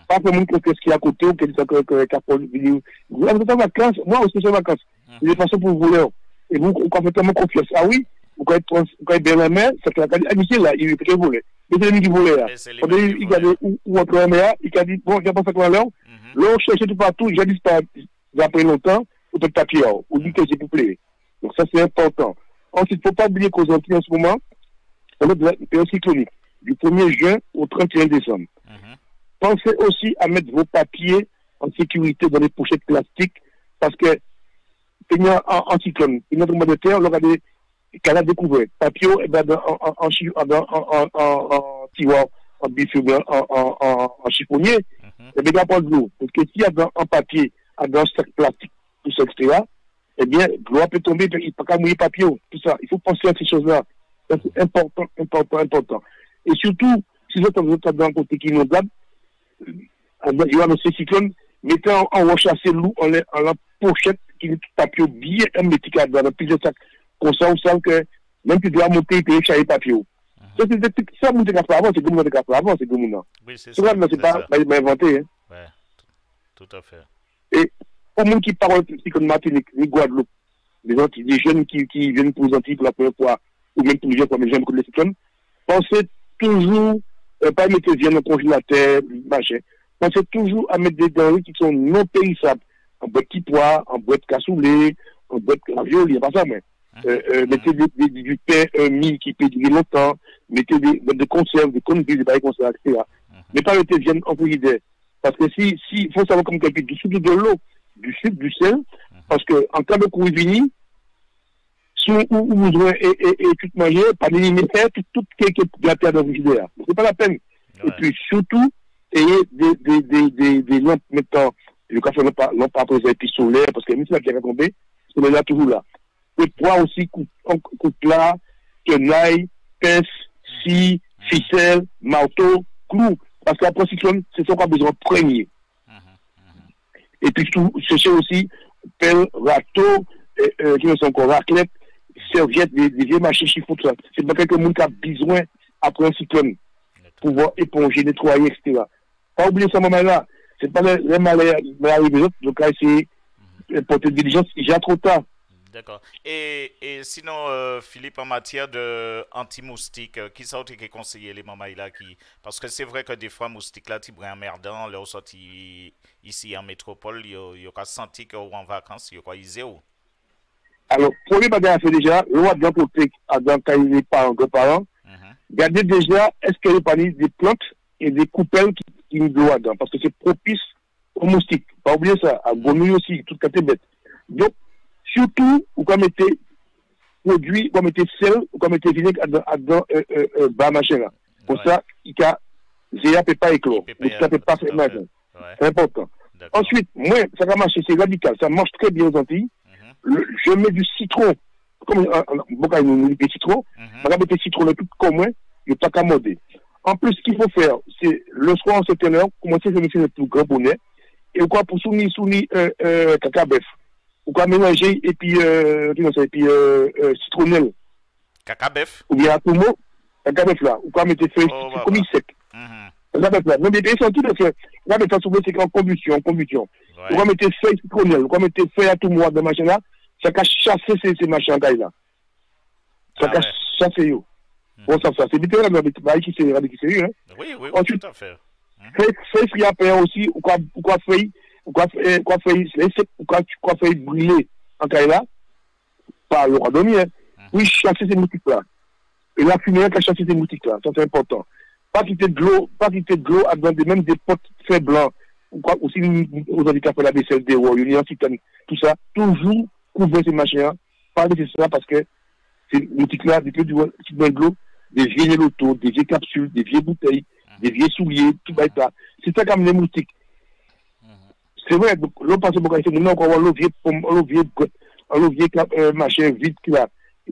Pas pour mon confiance qui est à côté, ou qui capon le vidéo. Vous avez des vacances, moi aussi j'ai vacances. C'est des façons pour vous voleurs. Et vous, on fait tellement confiance. Ah oui, vous quand il bien la main, c'est que la qualité là, il peut voler. Mais c'est lui qui volait là. Il a dit, ou entre la mer, il a dit, bon, j'ai pas fait quoi là. Là, on cherche tout partout, j'ai disparu. Après longtemps, ou peut-être papier, ou dit que s'il vous plaît. Donc ça, c'est important. Ensuite, il ne faut pas oublier qu'aux Antilles, en ce moment, on a une période cyclonique, du 1er juin au 31 décembre. Pensez aussi à mettre vos papiers en sécurité dans les pochettes plastiques, parce que, en cyclone, une autre mois de terre, on aura des canaux découverts. Papier, en tiroir, en bifuré, en chiffonnier, et bien, pas de l'eau. Parce que s'il y a un papier, dans un sac plastique, tout ça, etc., eh bien, l'eau peut tomber, il ne peut pas mouiller papier, tout ça. Il faut penser à ces choses-là. Ça, c'est important. Et surtout, si vous êtes dans un côté qui est inondable, il y a ces cyclones, mettez en rechassé l'eau en la pochette, qui est papier bien hermétique dans plusieurs sacs. Comme ça, on sent que même si tu dois monter, il peut échapper papier. Ça, c'est des trucs, ça, vous avez avant, c'est comme vous avez avant, c'est comme ça. Oui, c'est ça. C'est pas inventé. Oui, tout à fait. Et au monde qui parle comme Martinique, ni Guadeloupe, des jeunes qui viennent pour les Antilles pour la première fois, ou même pour les jeunes, comme les jeunes comme les cyclones, pensez toujours, pas mettre des viandes dans le congélateur, machin. Pensez toujours à mettre des denrées qui sont non périssables, en boîte de pois, en boîte de cassoulet, en boîte de ravioli, pas ça, mais. Mettez du pain mis qui peut durer longtemps, mettez des conserves, des conduits, des barils conserves, etc. Mais pas mettez viande en frigidaire. Parce que il faut savoir comme quelqu'un du sucre de l'eau, du sucre, du sel, parce que en cas de cuisine, si vous besoin et tout manger, pas d'éliminer tout qui est de la terre dans le frigidaire. C'est pas la peine. Ouais. Et puis surtout, ayez des lampes mettant le café non pas posé puis solaire, parce que même si la pierre est tombée, c'est là toujours là. Et poids aussi, coupe là, tenaille, pince, scie, ficelle, marteau, clou. Parce qu'après cyclone, c'est ça qu'on a besoin de premier. Et puis tout, chercher aussi pelle, râteau, qui sont encore raclette, serviette, des vieilles machines chiffons, tout ça. C'est pas quelque monde qui a besoin après un cyclone pour pouvoir éponger, nettoyer, etc. Pas oublier ce moment-là. C'est pas les malheurs arrivés, donc là, c'est porter de diligence, il y a trop tard. D'accord. Et sinon, Philippe, en matière de anti-moustique, qui ça a conseillé les mamans là qui... Parce que c'est vrai que des fois, moustiques là, tu prends un merdant, là, sorti ici en métropole, il y a senti qu'on en vacances, il y a quoi, ils où? Alors, premier bagage, c'est déjà, loi d'hypothèque dans les parents, grands-parents, regardez déjà, est-ce qu'il y a pas des plantes et des coupelles qui nous doivent dedans, parce que c'est propice aux moustiques. Pas oublier ça, à grenouille aussi, tout cas, bête. Donc, surtout, vous pouvez mettre produit, vous pouvez mettre sel, vous pouvez mettre vinaigre dans bas machin là. Pour ça, il y a Zéa peut pas éclore. Ça peut pas faire machin. C'est important. Ensuite, moi, ça va marcher, c'est radical. Ça marche très bien aux Antilles. Je mets du citron. Comme beaucoup nous dit citron. On va mettre citron le tout commun, il n'y a pas qu'à modder. En plus, ce qu'il faut faire, c'est le soir en 7 heures, commencer à mettre le plus grand bonnet. Et quoi pour soumis cacabef. Ou quoi mélanger et puis citronnelle. Cacabef. Ou bien à tout mot, cacabef là. Ou quoi mettre feuille comme il sec. Cacabef là. Mais bien senti parce que là, mais ça souvent c'est en combustion. Ou quoi mettre feuille citronnelle. Ou quoi mettre feuille à tout mot dans machin là. Ça cache chasser ces machins là. Ça cache chasser yo. Bon, ça, c'est littéral, mais qui c'est sérieux, hein. Oui, ensuite, tout à fait. Feuille friapère aussi, ou quoi feuille, ou quoi feuille brûlée en Kaila, par le randonnier, hein. Oui, chasser ces moustiques-là. Et la fumée qui a chassé ces moustiques-là, ça c'est important. Pas quitter de l'eau, dans même des potes très blancs, ou quoi, aussi, aux handicapés, la vaisselle des rois, tout ça, toujours couvrir ces machins, pas de ça parce que ces moustiques-là, depuis de l'eau, des vieilles lotos, des vieilles capsules, des vieilles bouteilles, des vieux souliers, tout ça. C'est ça comme les moustiques. C'est vrai, l'eau passe beaucoup, c'est maintenant qu'on voit l'eau vieille machin vide qui a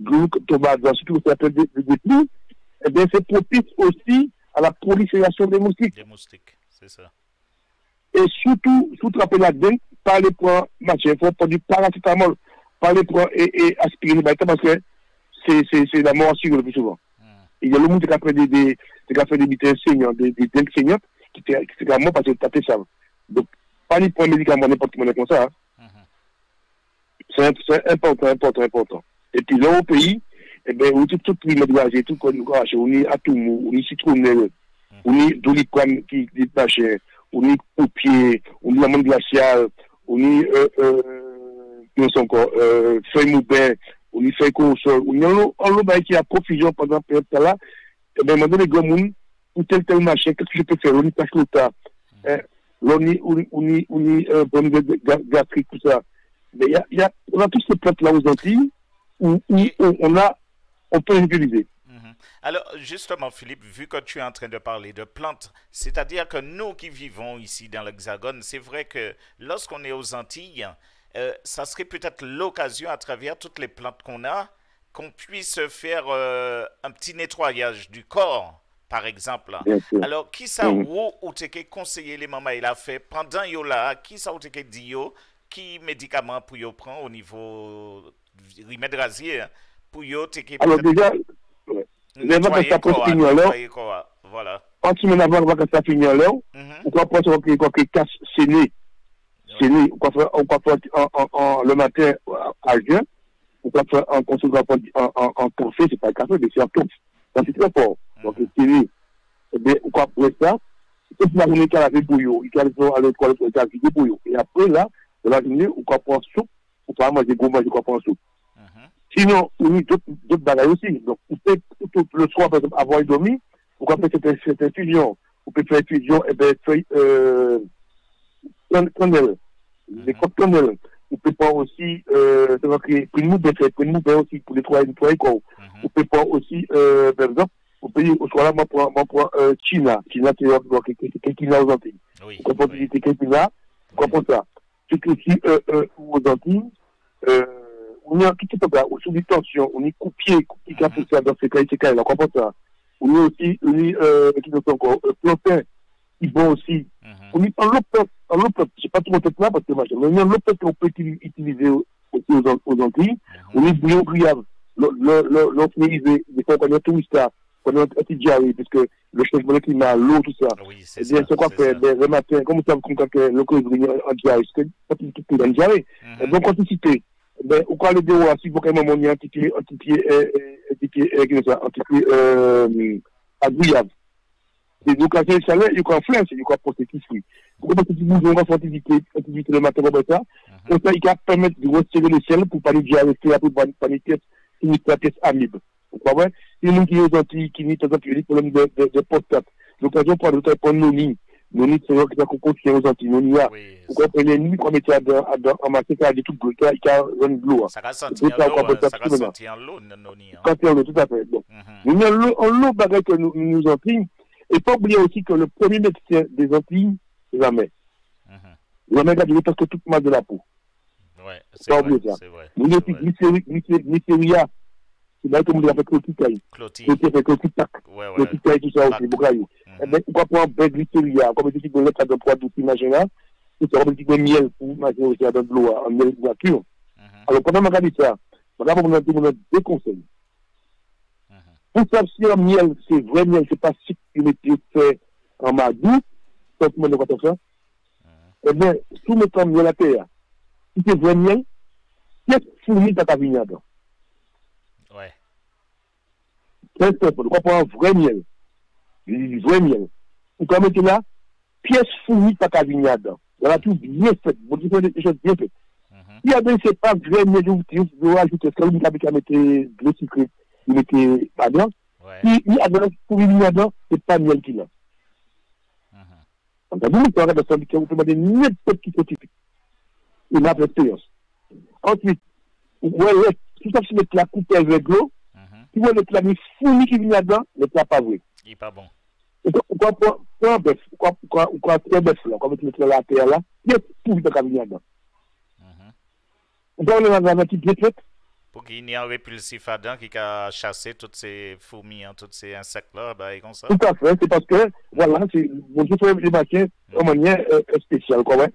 tombe dans ce qui s'appelle des pluies, et bien c'est propice aussi à la prolifération des moustiques. Des moustiques, c'est ça. Et surtout rappeler là-dedans, pas les points machin, il faut prendre du paracétamol, pas les points et aspirer les parce que c'est la mort sûre le plus souvent. Il y a le monde qui a fait des bêtises saignantes, des dents saignantes, qui c'est vraiment parce que taper ça. Donc, pas ni pour un médicament, n'importe comment comme ça. C'est important. Et puis là, au pays, eh bien, on dit tout les médicaments, tout qu'on nous cache, on y atoumou, on y citronnelle, on y doliprane qui détache, on y paupier, on y amande glaciale, on y, feuille moubin, on y fait qu'on sol, on y en l'eau qui a profusion pendant cette période là, et bien, maintenant, les grands monde, pour tel machin, qu'est-ce que je peux faire? On y passe le tas, on y, bonne gastrique, tout ça. Mais on a tous ces plantes là aux Antilles, où on peut les utiliser. Alors, justement, Philippe, vu que tu es en train de parler de plantes, c'est-à-dire que nous qui vivons ici dans l'Hexagone, c'est vrai que lorsqu'on est aux Antilles, ça serait peut-être l'occasion, à travers toutes les plantes qu'on a, qu'on puisse faire un petit nettoyage du corps, par exemple. Alors, qui ça ou t'es conseillé les mamans il a fait pendant yo là, qui ça ou t'es dit yo, qui médicaments pour yo prendre au niveau remède rasier pour yo t'es alors déjà nettoyer quoi, voilà. Quand tu mets avant que ça finisse là, on va prendre quelque casse séné. On va faire le matin à jeun, on va faire en café, c'est pas le café, mais c'est un toast. Donc c'est très fort. Donc c'est séné. Et bien, on va prendre ça. Toute la journée qu'il a fait bouillon, il a à l'école, il a vidé bouillon. Et après là, de la journée, on va prendre soupe, on va manger gros manger, on va prendre soupe. Sinon, on a d'autres bagages aussi. Donc, vous pouvez le soir, par exemple, avant de dormir, vous pouvez faire cette infusion. Vous pouvez faire infusion, et bien, feuille, cannelle, des côtes cannelle. on peut pas aussi, pour nous, aussi, pour les trois écoles. On peut pas aussi, par exemple, au pays, au soir là, moi, pour China, c'est quelqu'un aux Antilles. Oui. Vous comprenez, c'est quelqu'un, vous comprenez ça. C'est que si, aux Antilles, on est en tout cas, sous des tensions, on est coupé qui a fait ça dans ces cas-là, vous comprenez ça. On est aussi, qui sont encore, plantain, qui vont aussi. On est en l'autre, je sais pas trop peut-être là, parce que machin, mais en l'autre qu'on peut utiliser aussi aux Antilles, on est bouillon grillable. L'autre, des fois, qu'on est touriste, qu'on est anti-diarrhée, puisque le changement de climat, l'eau, tout ça. Oui, c'est ça. C'est quoi faire, le matin, comme ça, que le corps est en diarrhée, c'est que en diarrhée. Donc, anticipé. Ou quoi le déo, si vous avez un moment anti-pied, agréable. Et donc, quand c'est le salaire, il y a influence, il y a processus. Vous comprenez que vous avez activité le matin comme ça, comme ça, il va permettre de retirer le ciel pour pas nous dire arrêter, pour pas nous pièce, qui n'est pas pièce amiable. Vous comprenez? C'est nous qui est gentil, qui n'est pas des problèmes de prostate. L'occasion pour l'autre pour nos nids. Nos nids, c'est vrai que ça continue aux Antilles. Nos nids, vous comprenez, les nids qu'on mettait en masse, il y a des trucs bleus, il y a une de l'eau. Ça va sentir l'eau, nos nids. Sentir l'eau, tout à fait. Donc, nous avons l'eau bagarre que nous Antilles. Et pas oublier aussi que le premier médecin des Antilles, c'est la mer. La mer a duré presque toute mal de la peau. Ouais, c'est vrai. Nous avons glycéria. C'est là que nous avons fait clotitaille. Clotitac. Clotitaille, tout ça aussi, Bocaillou. Eh bien, pourquoi prendre un glycéria, comme je dis que l'autre a de poids d'outils imaginaire, c'est comme je dis que miel, pour imaginer aussi à de l'eau, en miel de nature. Alors, pendant que je regarde ça, on a deux conseils. Pour savoir si le miel, c'est vrai miel, c'est pas si il était fait en madou, quand tout le monde va faire ça. Eh bien, soumettons miel à terre. Si c'est vrai miel, qu'est-ce que fournit dans ta vignade? Ouais. Très simple, on prend un vrai miel. Du vrai miel. Vous mettez là, pièce fournie par ta vignade. Voilà tout bien fait. Vous dites des choses bien faites. Si c'est pas vrai miel, vous rajoutez ce que vous avez mettre de l'eau sucrée. Il mettait pas bien. Si il y a pour une vignade, c'est pas miel qu'il a. Donc, vous pouvez demander n'importe qui scientifique. Il a l'expérience. Ensuite, si ça se met la coupe avec l'eau, si vous mettez la fournie qui vient dedans, le plat pas vrai. Il n'est pas bon. Pourquoi un bœuf, pourquoi un bœuf là, comme tu mets la terre là, il y a tout dans la vignade dedans. On a un petit biétrette. Pour qu'il n'y ait un répulsif dedans qui a chassé toutes ces fourmis, tous ces insectes-là, ben, comme ça. Tout à fait, c'est parce que, voilà, c'est, bon, je fais les machins de manière spéciale, quoi, ouais.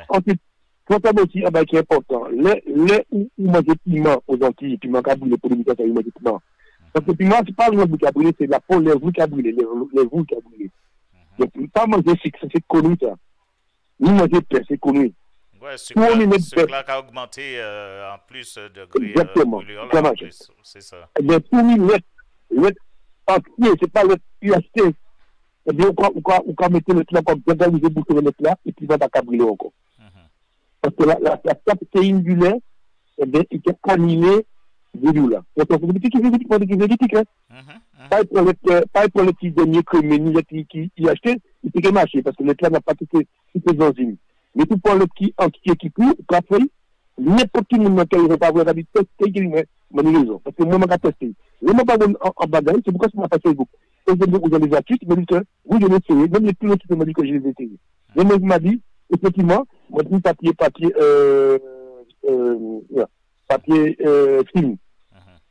Ensuite, faut savoir aussi, qui est important, les où manger piment aux Antilles, piment caboulé pour l'imitation, ils mangent piment. Parce que piment, c'est pas le mot caboulé, c'est la peau, les vous caboulés, les vous caboulés. Donc, pas manger fixe, c'est connu, ça. Ni manger pain, c'est connu. Ouais, ce là qui a augmenté en plus de degrés. Exactement. C'est ça. Eh bien, pour nous, l'être entier, c'est pas l'être UHT. Eh bien, on peut mettre le plat comme organiser pour le plat et puis il va t'accabler encore. Parce que la protéine du lait, eh bien, il est animé de l'eau là. Donc, c'est des politiques, hein. Pas pour le petit dernier crémé, ni le petit qui UHT, il peut marcher parce que le plat n'a pas toutes les enzymes. Mais tout pour le petit entier qui court, après, n'importe qui ne peut pas avoir d'habitude de tester qui est mon raison. Parce que moi, je vais tester. Je ne vais pas en bagaille, c'est pourquoi je m'appelle Facebook. Et je vais vous les artistes, je me dis que oui, je l'ai essayé. Même les plus petits m'ont dit que je les ai essayés. Et moi, je m'a dit, effectivement, moi, je papier film.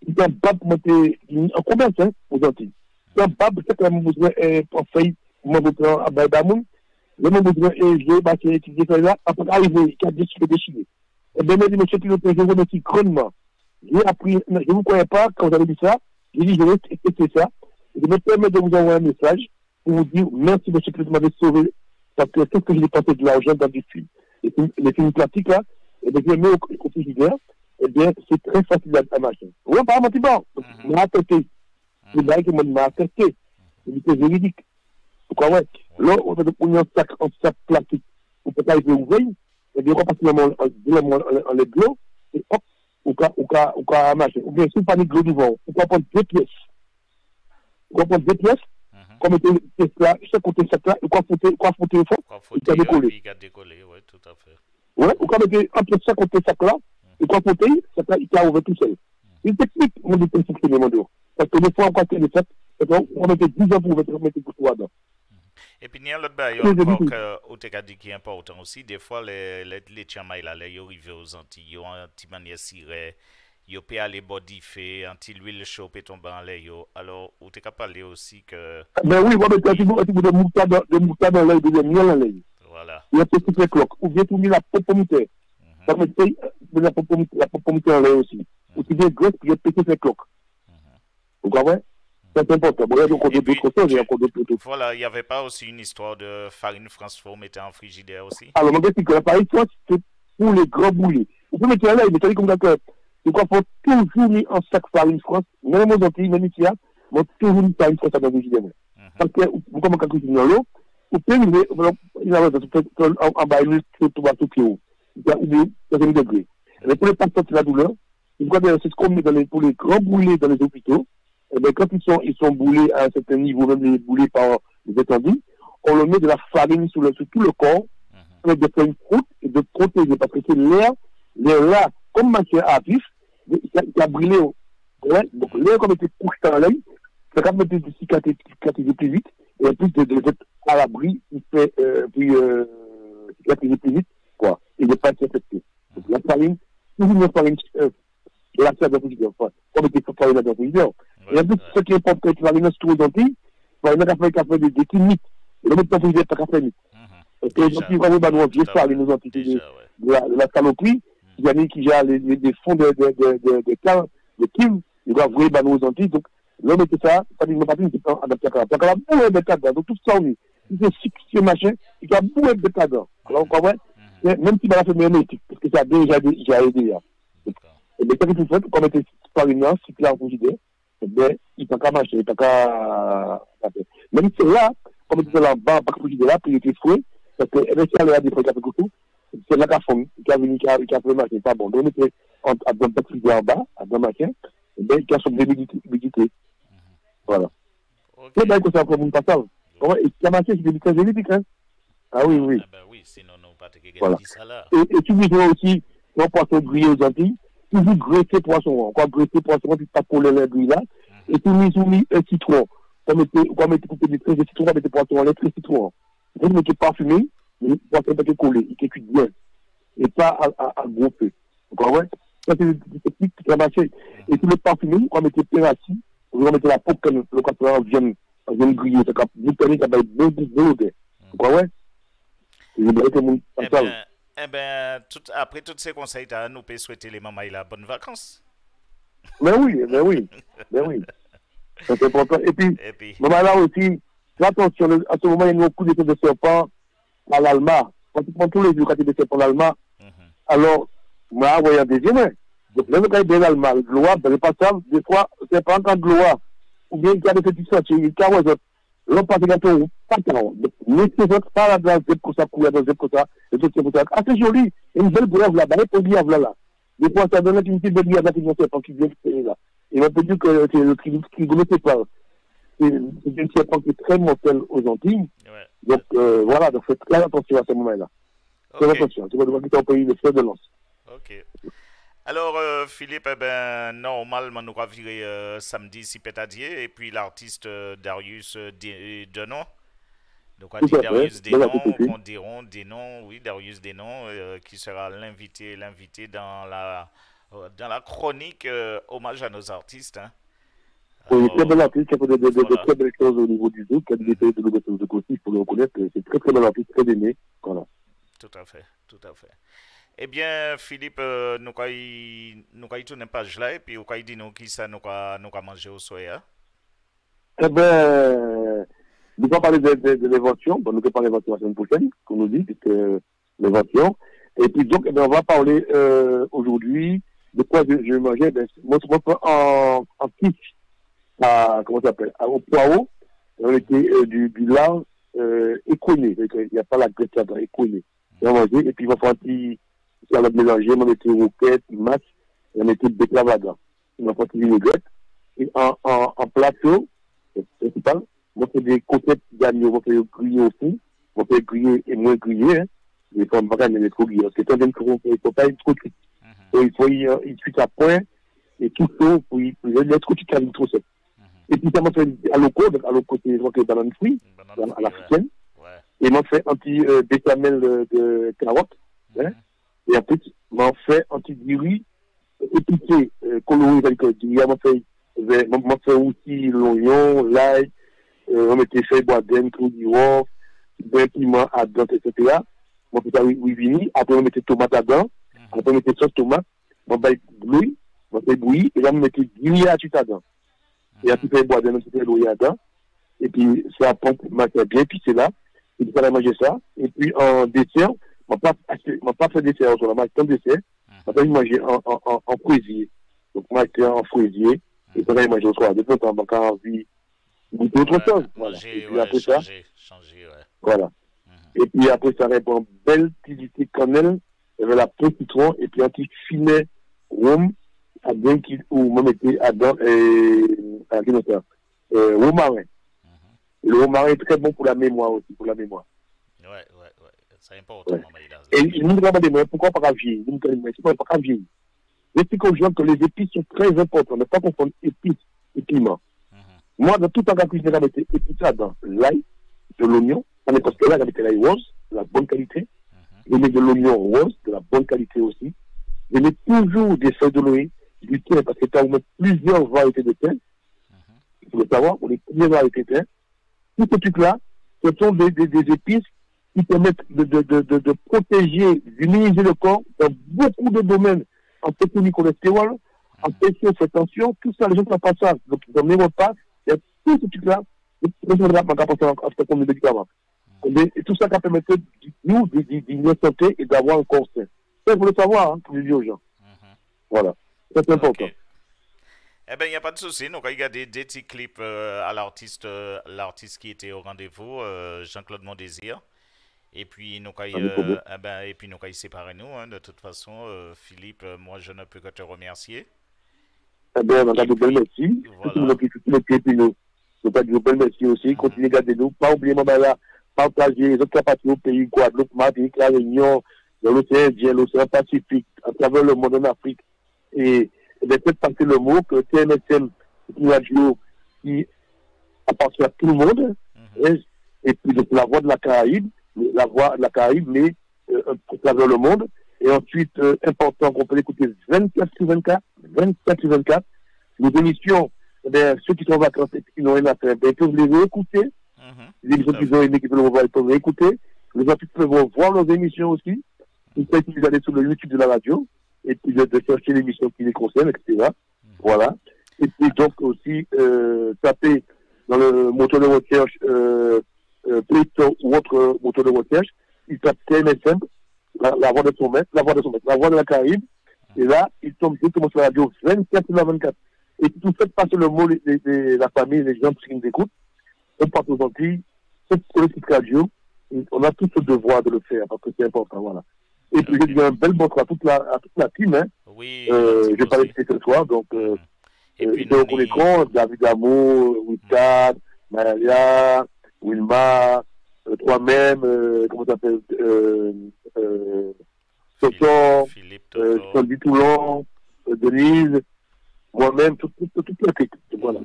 Il y a un bab pour monter en commerce, hein, aux Antilles. Il y a un bab, c'est quand même besoin en feuille, moi, je prends à Baïdamoun. Le même besoin est je vais étudier ça là, après arriver, qui a déchiré. Et bien, je me suis dit, je vous remercie grandement. J'ai appris, je ne vous croyais pas quand vous avez dit ça. J'ai dit, je vais tester ça. Je me permets de vous envoyer un message pour vous dire merci, monsieur, de m'avoir sauvé. Parce que c'est ce que j'ai dépensé de l'argent dans du film. Les films plastiques là, et bien, je mets au frigidaire, et bien, c'est très facile à marcher. Oui, pas mon petit bon. On m'a attesté. C'est là que m'a attesté. C'est juridique. Pourquoi, ouais? Là, on va prendre un sac plastique. On peut pas y ouvrir. Et bien, on va passer en les glos. Et hop, on va marcher. Ou bien, si on pas les glos devant, on va prendre deux pièces. On va prendre deux pièces. Comme c'est là, chaque côté sac là, on va foutre au fond. Il va décoller, oui, tout à fait. Ouais, ou quand mettre un peu de sac contre sac là, et quand côté, ça il a ouvert tout seul. C'est une technique, on dit que les mandos. Parce que des fois, on croit que les fêtes, on mettait 10 ans pour mettre tout ça dedans. Et puis, il y a l'autre bail encore que dit qui est important aussi. Des fois, les tchamaïs là, ils arrivent aux Antilles, ils ont un petit manière ciré, ils peuvent aller body fait, un petit huile chaude tomber en l'air. Alors, on est capable de parler aussi que. Ben oui, on va mettre un petit bout de moutarde dans l'air, de miel dans l'air. Voilà. Il y a un petit peu cloque. Ou bien tout mis la pomme-moutarde. Ça met la pomme-moutarde en l'air aussi. Ou tu viens grosse, puis il y a petit cloque. Vous comprenez? C'est important. Bon, il y a encore d'autres choses, il y a encore d'autres choses. Voilà, il n'y avait pas aussi une histoire de farine France Fort mettait en frigidaire aussi? Alors, mon gars, c'est que la farine France, c'est pour les grands boulets. Vous pouvez mettre là, il est comme ça que, il faut toujours mis en sac farine France, même aux Antilles, même ici, mais toujours mis farine France dans le frigidaire. Parce que, vous commencez à cuisiner dans l'eau, vous pouvez en bas, il tout va tout haut. Il y a oublié, c'est un degré. Mais pour les patients de la douleur, c'est ce qu'on met pour les grands boulets dans les hôpitaux. Eh bien, quand ils sont boulés à un certain niveau, même les boulés par les étendues, on leur met de la farine sur tout le corps, avec de faire une croûte et de protéger, parce que c'est l'air là, comme matière à vif, il a brûlé. Ouais? Donc, l'air, comme il était couché dans l'œil, ça va mettre de cicatriser plus vite, et en plus d'être à l'abri, il fait, cicatriser plus vite, quoi, et de ne pas être infecté. Donc, la farine, toujours une farine, la salle de frigidaire, comme il était farine dans le frigidaire. Et en plus, ce qui est important, c'est que farine se trouve aux Antilles, farine a fait des cliniques, et le médecin frigidaire n'a pas fait parce que les Antilles, vraiment, nous, vieux farine aux Antilles, de la saloperie, qui gère les fonds de Kim, ils doivent voir aux Antilles, donc, l'homme était ça, ça dit, il n'a pas dit, c'est pas adapté à ça. Donc, il y a beaucoup de cadres, donc tout ça, on est, c'est machin, il y a beaucoup de cadres. Alors, on comprend, même si, il a fait une éthique, parce que ça a déjà aidé, et bien, quand il fait, comme était farine, si tu l'as en frigidaire, eh bien, il t'a qu'à marcher, il t'a qu'à. Même si c'est là, comme il était là en bas, pas que là, puis il était fouet, parce que, eh bien, si elle a des fois, c'est là qu'à fond, qui a venu, qui a fait le machin, pas bon. Donc, on était à dans le frigidaire en bas, à dans le machin, eh bien, il a son humidité. Voilà. C'est bien que ça pour mon passage. Et qui a marché, c'est des très génétiques, hein. Ah oui, oui. Ah ben oui, sinon, non, pas de voilà. ça là. Et tu dis aussi, on poisson grillé aux Antilles, toujours graisser poisson, encore graisser poisson, puis pas coller les grilles là, et puis mis un citron. Comme était coupé des traits de citron, avec des poissons en lait, très citron. Vous mettez parfumé, mais le poisson n'est pas collé, il cuit bien. Et pas à gros feu. Vous comprenez? Ça, c'est des techniques qui ont marché. Et puis le parfumé, on mettait perassi, on mettait la peau comme le poisson vienne griller, ça va boutonner, ça va être bon odeur. Vous comprenez? Eh bien, après tous ces conseils, nous pouvons souhaiter les mamans la bonne vacances. Ben oui. C'est important. Et puis, maman là aussi, attention, à ce moment, il y a beaucoup de serpents à l'Alma. Quand tu prends tous les jours, quand tu des serpents à l'Alma, alors, moi, voyons des yeux, donc, même quand il y a l'Alma, le gloire, ben, le passage, des fois, c'est pas encore gloire. Ou bien, il y a des petits sentiers, il y a des l'on passe gâteau, pas tant. Mais c'est votre pas là, c'est comme ça, courir dans comme ça, et tout ça. Ah, c'est joli, une belle brève là-bas, et puis là. Des fois, ça donne une petite belle brève là qui vient serpent qui vient là. Et on peut dire que c'est le qui ne sait pas. C'est une serpent qui est très mortelle aux Antilles. Donc, voilà, donc faites très attention à ce moment-là. Très attention, tu vas devoir quitter un pays de fer de lance. Ok. Alors, Philippe, eh ben, normalement, nous allons virer samedi, si pétadier, et puis l'artiste Darius Denon. Donc, on dit Darius Denon, on diront Denon, oui, Darius Denon, qui sera l'invité dans la chronique hommage à nos artistes. Hein. Oui, très bel artiste, qui a fait de très belles choses au niveau du zouk, qui a des détails de l'ouverture de côté, il faut le reconnaître, c'est très très bel artiste, très aimé. Voilà. Tout à fait. Eh bien, Philippe, nous allons tourner une page là, et puis nous allons dire qui ça nous allons manger au soir. Eh bien, nous allons parler de l'évention. Bon, nous allons parler de l'évention la semaine prochaine, comme nous dit, puisque l'évention. Et puis donc, on va parler aujourd'hui de quoi je mangeais. Moi, en quiche, comment ça s'appelle, au poireau, on était du lard écoulé. Il n'y a pas la graisse là-dedans, écoulé. On va manger, et puis on va faire un petit salade mélangée, on mettait roquette, match, et on mettait betterave là-dedans. On va faire un petit vinaigrette. Et en plateau, principal, on fait des côtelettes d'agneau, on fait griller aussi, on fait griller et moins griller, hein. Il faut pas gagner trop guillaume. C'est un il ne faut pas être trop cuit. Il faut y cuire à point et tout ça pour être trop cuit à une trop sec. Et puis ça m'a fait à l'eau, c'est donc banane fruit, à l'africaine. Et m'a fait un petit béchamel de carotte. Et après, m'a fait un petit riz épicé, coloré avec du riz. M'a fait aussi l'oignon, l'ail, on mettait fait boisden, clou d'ivoire, d'un piment à dents, etc. On fait ça oui, après on mettait tomate à dents, après on mettait sauce tomate, on fait bouillir, et là on mettait du riz à tout à dents. Et après on fait boisden, on fait l'eau à dents, et puis ça pompe, bien pissé là, et puis on a mangé ça, et puis en dessert, on m'a pas fait dessert, on m'a fait un dessert, on m'a mangé en fraisier. Donc moi j'étais en fraisier, et puis on a mangé au soir, de temps en temps, on a envie goûter autre chose. Voilà. Et puis après ça, voilà. Et puis après ça répond belle petite cannelle, avec la peau citron, et puis un petit filet rhum, à bien qui, ou même était à dans, romarin. Le romarin est très bon pour la mémoire aussi, pour la mémoire. Ouais. C'est important. Et il nous demande pourquoi pas vieillir. Il nous demande pourquoi pas vieillir. J'explique aux gens que les épices sont très importantes. Ne pas confondre épices et piment. Moi, dans tout un cas cuisine, j'avais été épices dans l'ail, de l'oignon. Parce que là, j'avais l'ail rose, de la bonne qualité. Je mets de l'oignon rose, de la bonne qualité aussi. Je mets toujours des feuilles de l'oignon, du thym, parce que tu as plusieurs variétés de thym. Il faut le savoir, on a plusieurs variétés de thym. Tous ces trucs-là, ce sont des épices qui permettent de protéger, d'immuniser le corps dans beaucoup de domaines, en technique cholestérol, en pression, cette tension, tout ça, les gens ne savent pas ça. Donc, dans mes repas, il y a tous ces trucs-là, et tout ça qui permet nous d'une santé et d'avoir un corps sain. Ça, il faut le savoir, hein, pour le dire aux gens. Voilà. C'est important. Eh bien, il n'y a pas de souci. Donc, il y a des petits clips à l'artiste qui était au rendez-vous, Jean-Claude Mondésir. Et puis, nous allons séparer nous. Hein, de toute façon, Philippe, moi, je ne peux que te remercier. Eh bien, on a de belles merci. Voilà. Nous pas de belles merci aussi. Continuez à garder nous. Pas oublier, là, partager les autres capacités au pays, Guadeloupe, Martinique, La Réunion, dans l'océan Indien, l'océan Pacifique, à travers le monde en Afrique. Et peut-être passer le mot que TNSM, c'est une radio qui appartient à tout le monde. Et puis, donc, la voix de la Caraïbe, mais à travers le monde. Et ensuite, important qu'on peut l'écouter 24 sur 24. Les émissions, ceux qui sont en vacances et qui n'ont rien à faire, ils peuvent les réécouter. Les émissions qu'ils ont aimées, qu'ils peuvent voir, ils peuvent réécouter. Les gens qui peuvent voir leurs émissions aussi. Ils peuvent aller sur le YouTube de la radio et puis de chercher l'émission qui les concerne, etc. Voilà. Et puis donc aussi, taper dans le moteur de recherche Play Store ou autre moteur de recherche, il tape TNSM, la voix de son maître, la voix de la Caraïbe, et là, il tombe directement sur la radio 24/24. Et si vous faites passer le mot la famille, les gens qui nous écoutent, on part aux Antilles, cette politique radio, on a tout ce devoir de le faire, parce que c'est important, voilà. Et puis, je dis un bel bonsoir à toute la team, hein. Oui. Je vais parler de ce soir, donc, et puis, on est David Amour, Wicard, Maria, Wilma, toi-même, comment ça s'appelle, Soton, Sandy Toulon, Denise, moi-même, toute l'équipe. Voilà.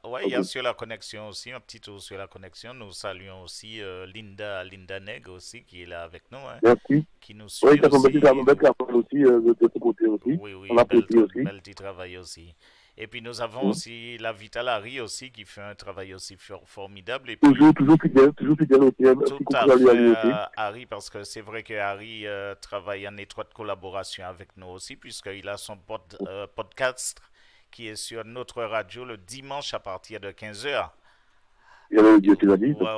Alors, il y a sur la connexion aussi, un petit tour sur la connexion. Nous saluons aussi Linda Neg aussi, qui est là avec nous. Hein, merci. Qui nous suit aussi. De ce côté aussi. Oui, on apprécie aussi. Bel petit travail aussi. Et puis nous avons aussi la Vital Harry aussi qui fait un travail aussi formidable. Et puis, toujours fidèle aussi. Tout à fait, Harry, parce que c'est vrai que Harry travaille en étroite collaboration avec nous aussi, puisqu'il a son podcast qui est sur notre radio le dimanche à partir de 15h.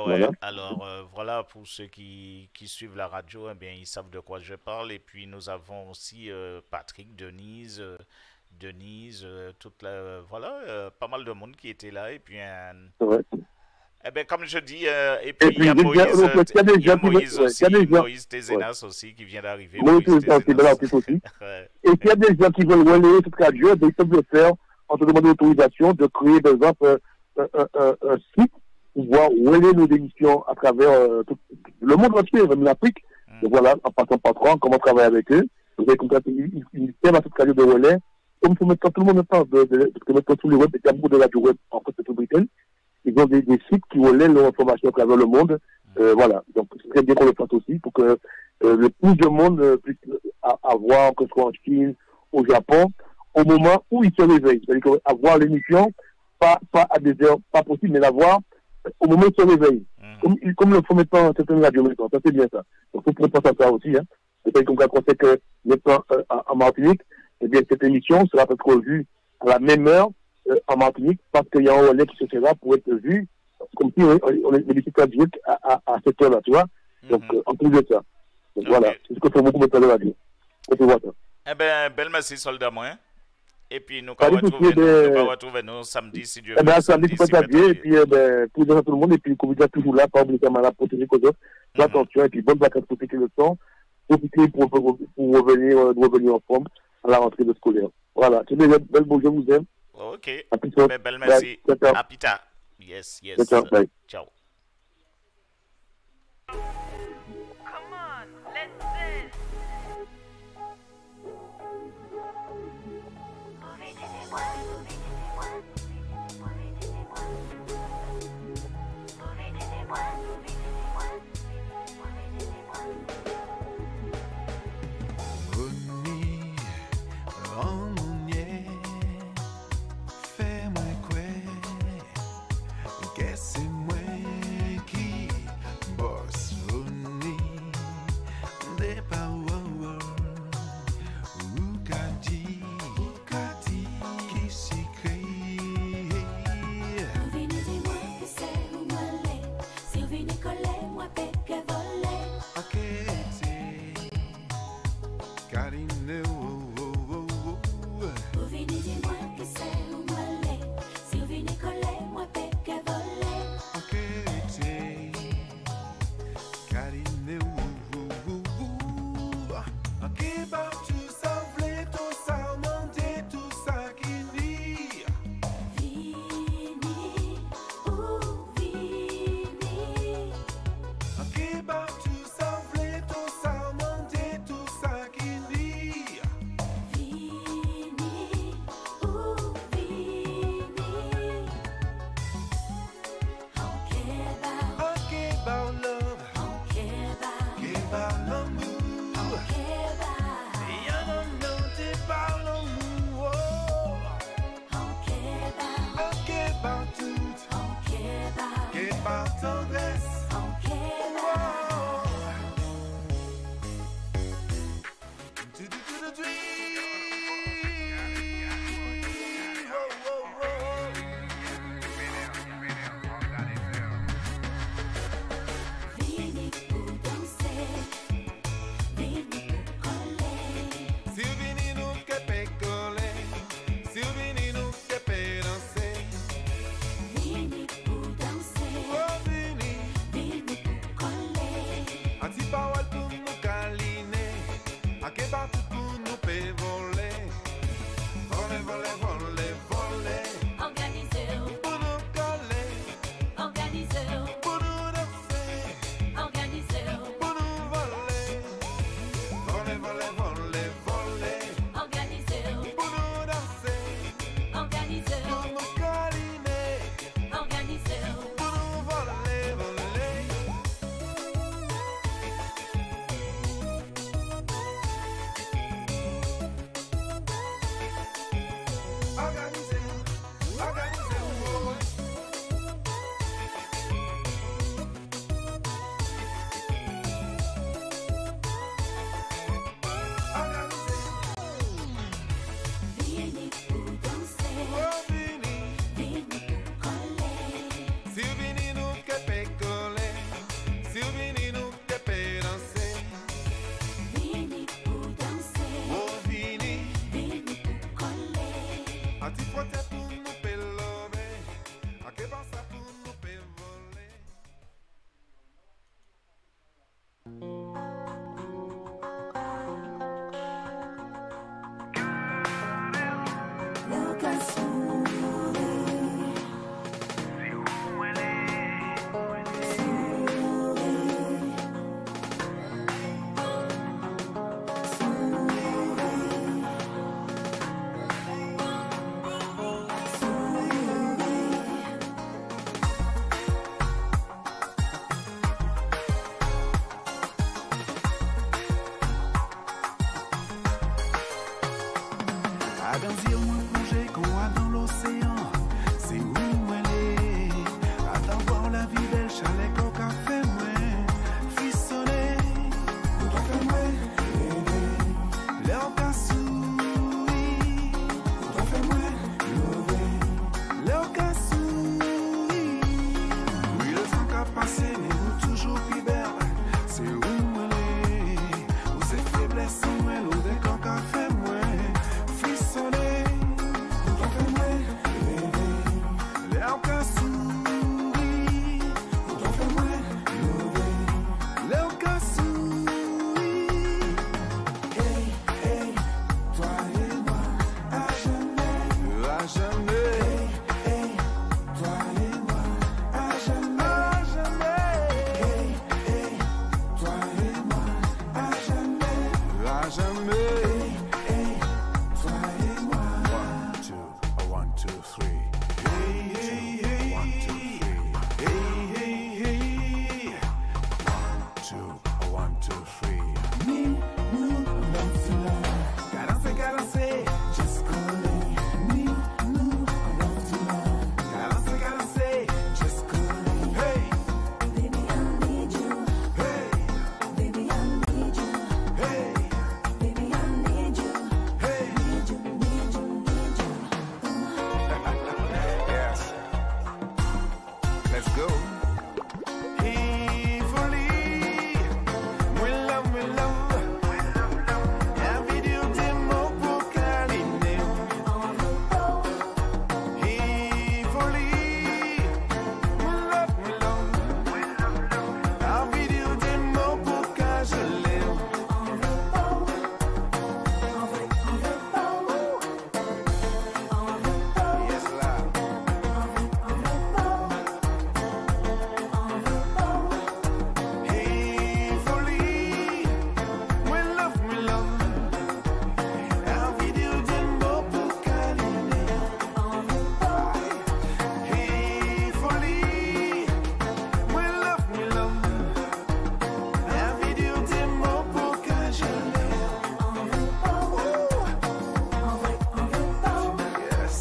Voilà. Alors voilà, pour ceux qui suivent la radio, eh bien, ils savent de quoi je parle. Et puis nous avons aussi Patrick, Denise, pas mal de monde qui était là. Et puis eh bien, comme je dis, et puis il y a Moïse Tézénas aussi qui vient d'arriver. Et s'il y a des gens qui veulent relayer cette radio, ils peuvent le faire en te demandant l'autorisation de créer, par exemple, un site pouvoir relayer nos émissions à travers tout le monde entier, même l'Afrique. Donc voilà, en passant par trois, comment travailler avec eux. Vous avez compris, ils servent à cette radio de relais. Comme tout le monde pense, parce que maintenant tous les web, il y a beaucoup de radio web en France métropolitaine. Ils ont des sites qui relaient leur information à travers le monde. Voilà, donc c'est très bien qu'on le fasse aussi pour que le plus de monde puisse avoir, que ce soit en Chine, au Japon, au moment où ils se réveillent. C'est-à-dire avoir l'émission, pas à des heures, pas possible, mais l'avoir au moment où ils se réveillent. Comme le font maintenant certaines radios maintenant, ça c'est bien ça. Donc il faut penser à ça aussi. Hein. C'est-à-dire qu'on sait que maintenant en Martinique, eh bien cette émission sera peut-être vue à la même heure en Martinique, parce qu'il y a un relais qui se fera pour être vu, comme si on est visiteur direct à cette heure-là, tu vois. Donc en plus de ça. Donc voilà, c'est ce que fait beaucoup de radio. On peut voir ça. Eh bien, belle merci, soldat moi. Et puis, nous allons retrouver nous samedi, si Dieu veut. Eh bien, samedi, c'est pas bien. Et puis, pour dire à tout le monde, et puis, comme vous êtes toujours là, pas oublier de malade, protéger les autres. Attention, et puis, bonne vacances pour piquer le temps. Profitez pour revenir en forme à la rentrée de scolaire. Voilà. C'est une belle bonne, je vous aime. Ok. Belle merci. À plus tard. Yes. Ciao. songer qu'on a dans l'océan. C'est où elle est. Attends voir la vie belle, chalet qu'on a fait moi. Frissonner, qu'on a fait moi. L'air qu'a souri, qu'on a fait moi. L'air qu'a souri. Oui, le temps qu'a passé, mais nous toujours plus belle. C'est où elle est. Où ces faiblesses sont elle, où des corps qu'a fait moi. Frissonner, qu'on a fait moi. L'air qu'a souri, qu'on a fait moi. L'air qu'a souri. Hey, hey, toi et moi, à jamais. À jamais. Hey, hey, toi et moi, à jamais. À jamais. Hey, hey, toi et moi, à jamais. À jamais. Hey, hey, toi et moi. 1, 2, 3. Hey, hey, hey. 1, 2, 3. Hey, hey, hey. 1, 2, 3. Me, nous, love to love. Cadence, cadence, just calling. Me, nous, love to love. Cadence, cadence, just calling. Hey, baby, I need you. Hey, baby, I need you. Hey, baby, I need you. Hey, need you, need you, need you. Yes. Let's go. Hey, folie. We love, we love. Envie de dire des mots pour câliner. Hey, folie. We love, we love. Envie de dire des mots pour cajoler. Yes, love. Hey, folie. We love, we love. Envie de dire des mots pour câliner. Hey, folie. We love, we love. Envie de dire des mots pour cajoler. Yes.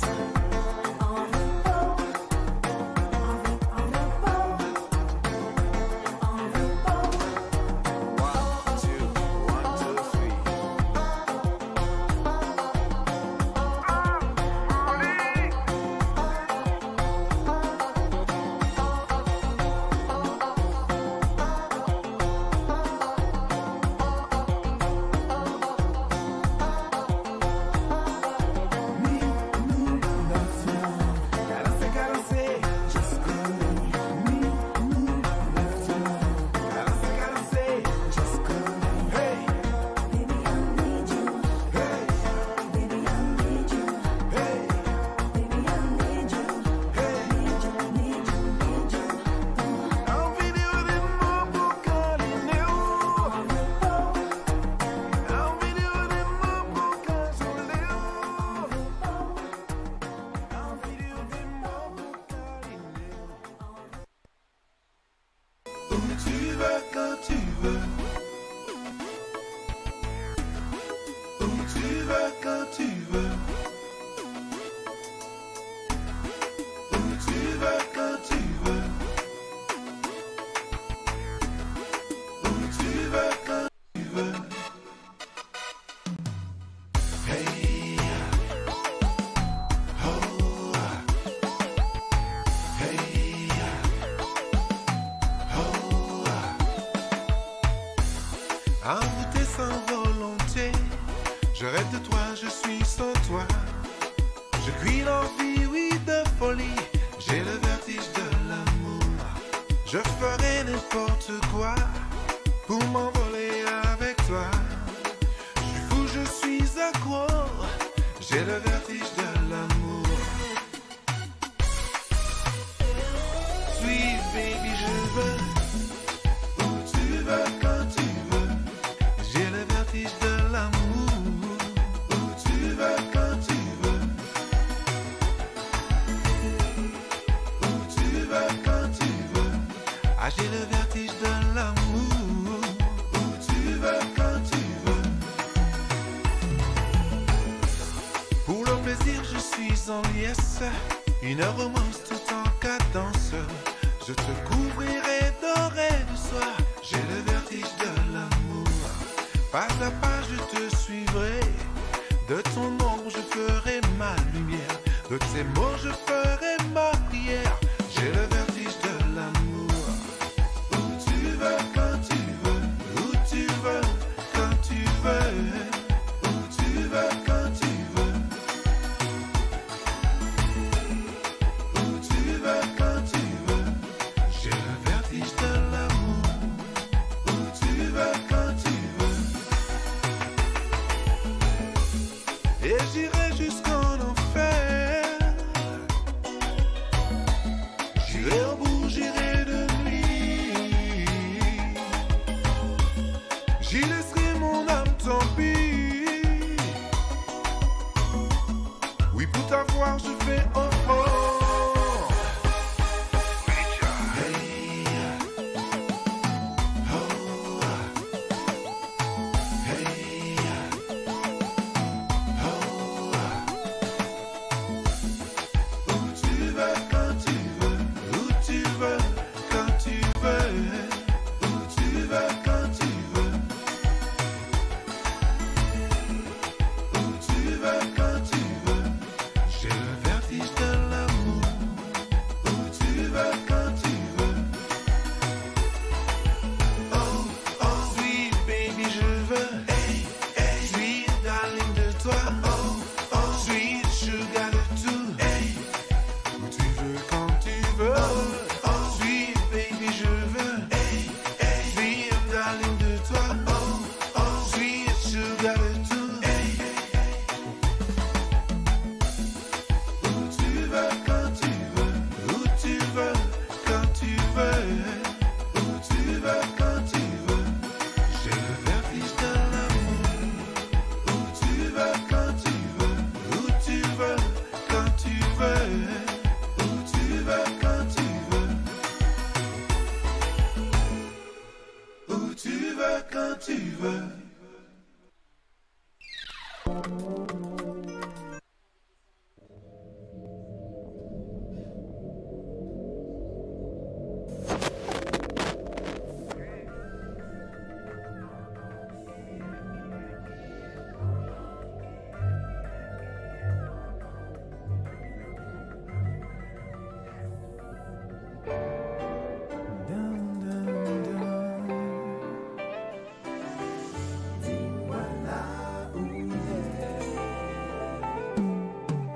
One, two, 3. Cadence, cadence, just calling. Me, nous, love to love. Cadence, cadence, just calling. Hey, baby, I need you. Hey, baby, I need you. Hey, baby, I need you. Hey, need you, need you, need you. Envie de dire des mots pour câliner. Envie de dire des mots pour cajoler. Envie de dire des mots pour câliner. Où tu veux, quand tu veux. Où tu veux, quand tu veux. Où tu veux, quand tu veux. Où tu veux, quand tu veux. Hey, oh, hey, oh. Envoûté sans volonté, je rêve de toi, je suis sans toi. Je crie l'envie, oui, de folie. J'ai le vertige de l'amour. Je ferai n'importe quoi pour m'envoler avec toi. Je suis fou, je suis accro. J'ai le vertige de l'amour. Sweet baby, je veux. Où tu veux, quand tu veux. J'ai le vertige de l'amour. Où tu veux, quand tu veux. Où tu veux, quand tu veux. Ah, j'ai le vertige de l'amour. Où tu veux, quand tu veux. Pour le plaisir, je suis suis en liesse, une romance tout en cadence. Je te couvrirai d'or et de soie, j'ai le vertige de l'amour. Pas à pas je te suivrai, de ton ombre je ferai ma lumière, de tes mots je ferai ma prière. J'ai le vertige de l'amour. Où tu veux, quand tu veux, où tu veux, quand tu veux, où tu veux, quand tu veux, où tu veux, quand tu veux. J'ai le vertige de l'amour. Où tu veux, quand tu veux. Et j'irai jusqu'en enfer. J'irai au bout, j'irai de nuit. J'y laisserai mon âme, tant pis. Oui, pour t'avoir, je fais un fort. Hey, oh, hey, oh. Où tu veux, quand tu veux, où tu veux, quand tu veux, où tu veux, quand tu veux, où tu veux, quand tu veux. J'ai le vertige de l'amour. Où tu veux, quand tu veux. Oh, oh, sweet baby, je veux. Hey, hey, sweet darling de toi. Oh, oh, sweet sugar de tout. Hey, où tu veux, quand tu veux. Oh, oh, sweet baby, je veux. Hey, hey, sweet darling de toi. Oh, oh, sweet sugar de tout. Hey, où tu veux, quand tu veux. Où tu veux, quand tu veux. Où tu veux, quand tu veux. J'ai le vertige de l'amour. Où tu veux, quand tu veux. Où tu veux, quand tu veux. Où tu veux, quand tu veux. Où tu veux, quand tu veux.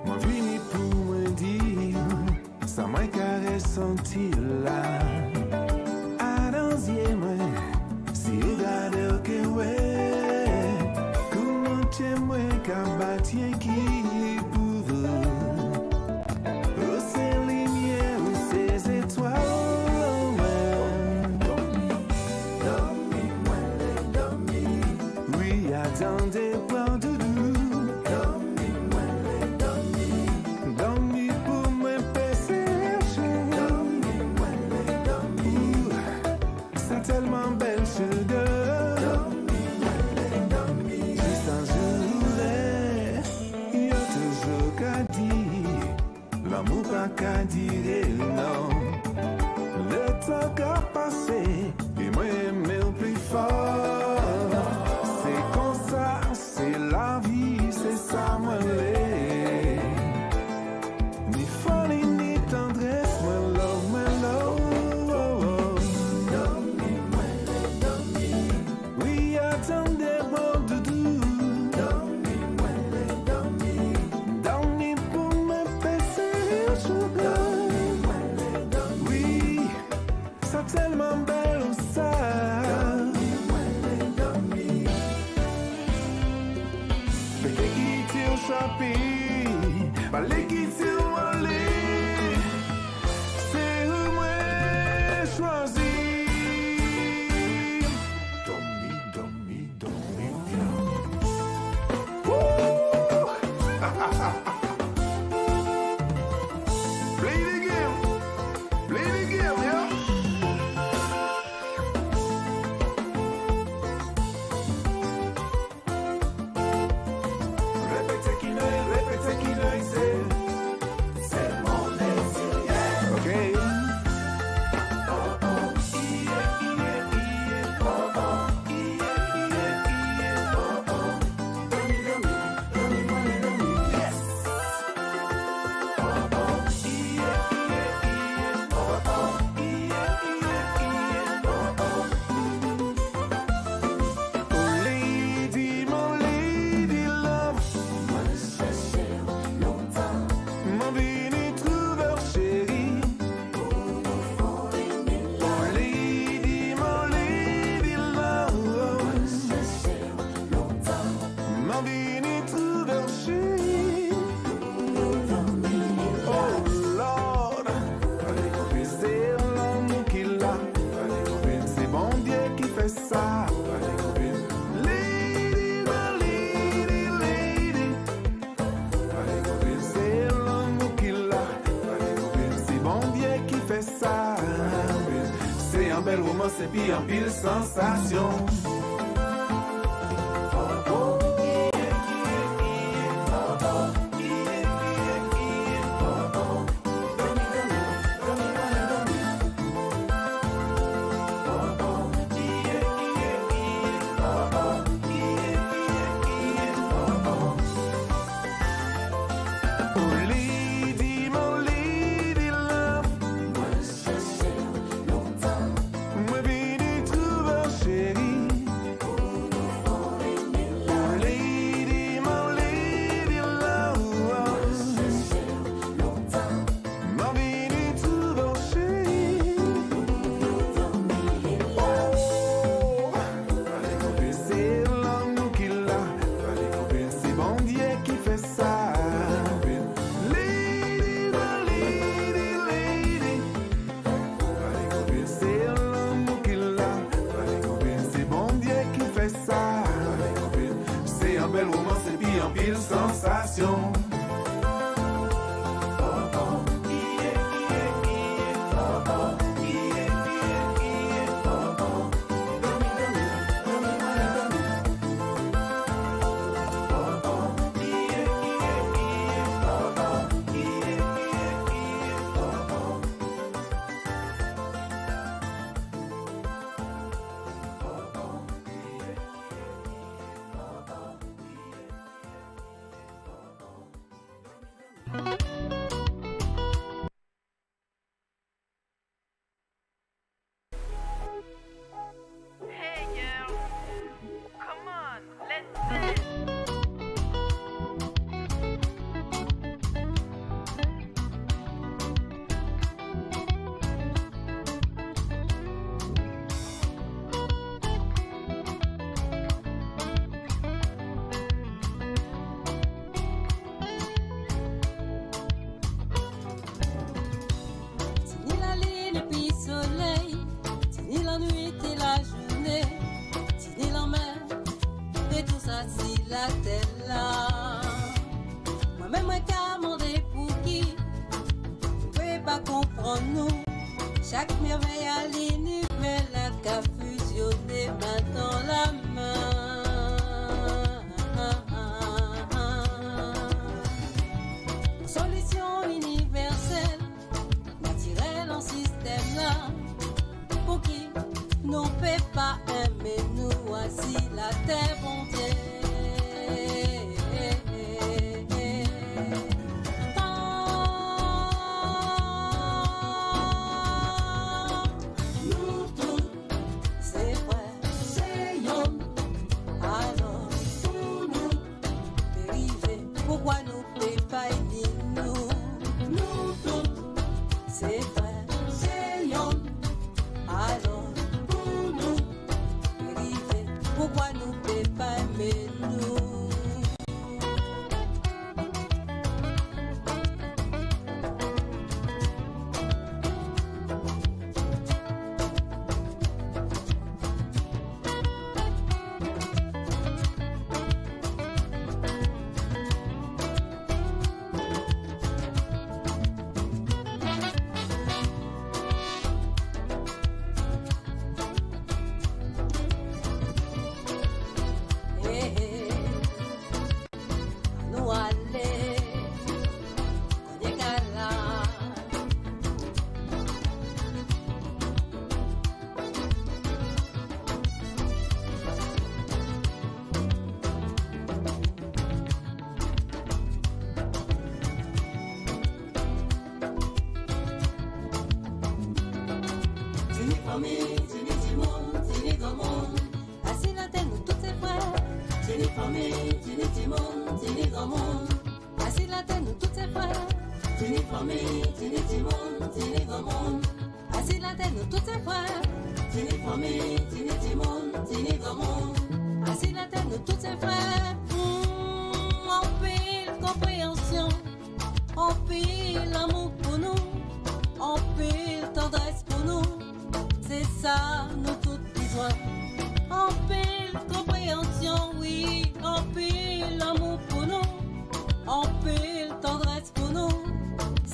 Moi vini pour me dire, ça m'a carré senti là. Allons-y, moi, si regarde au que ouais. Comment t'aimes-moi qu'à bâtir qui pour vous. Où c'est lumière, où ces étoiles. Oui, attendez, plan de nous. Dormi pour me passer. C'est tellement belle, sugar. Juste un jour, il y a toujours qu'à dire. L'amour pas qu'à dire non. Le temps qu'a passé, et moi aimer le plus fort. C'est comme ça, c'est la vie, c'est ça, moi l'ai. Ni folie, ni tendresse, moi love, moi love. Oui, attendez, bon doudou. Dormi pour me passer, sugar. Oui, c'est tellement belle. bel romance et puis en pile sensation.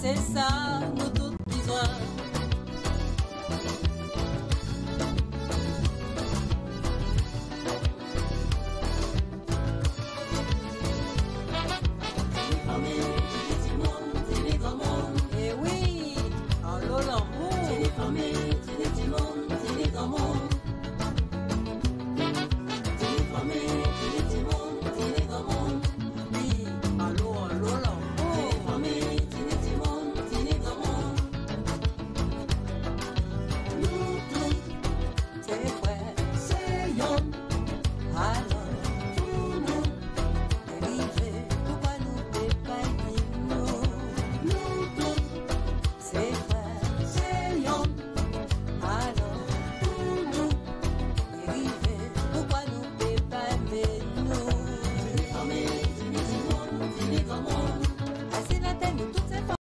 C'est ça, nous tous.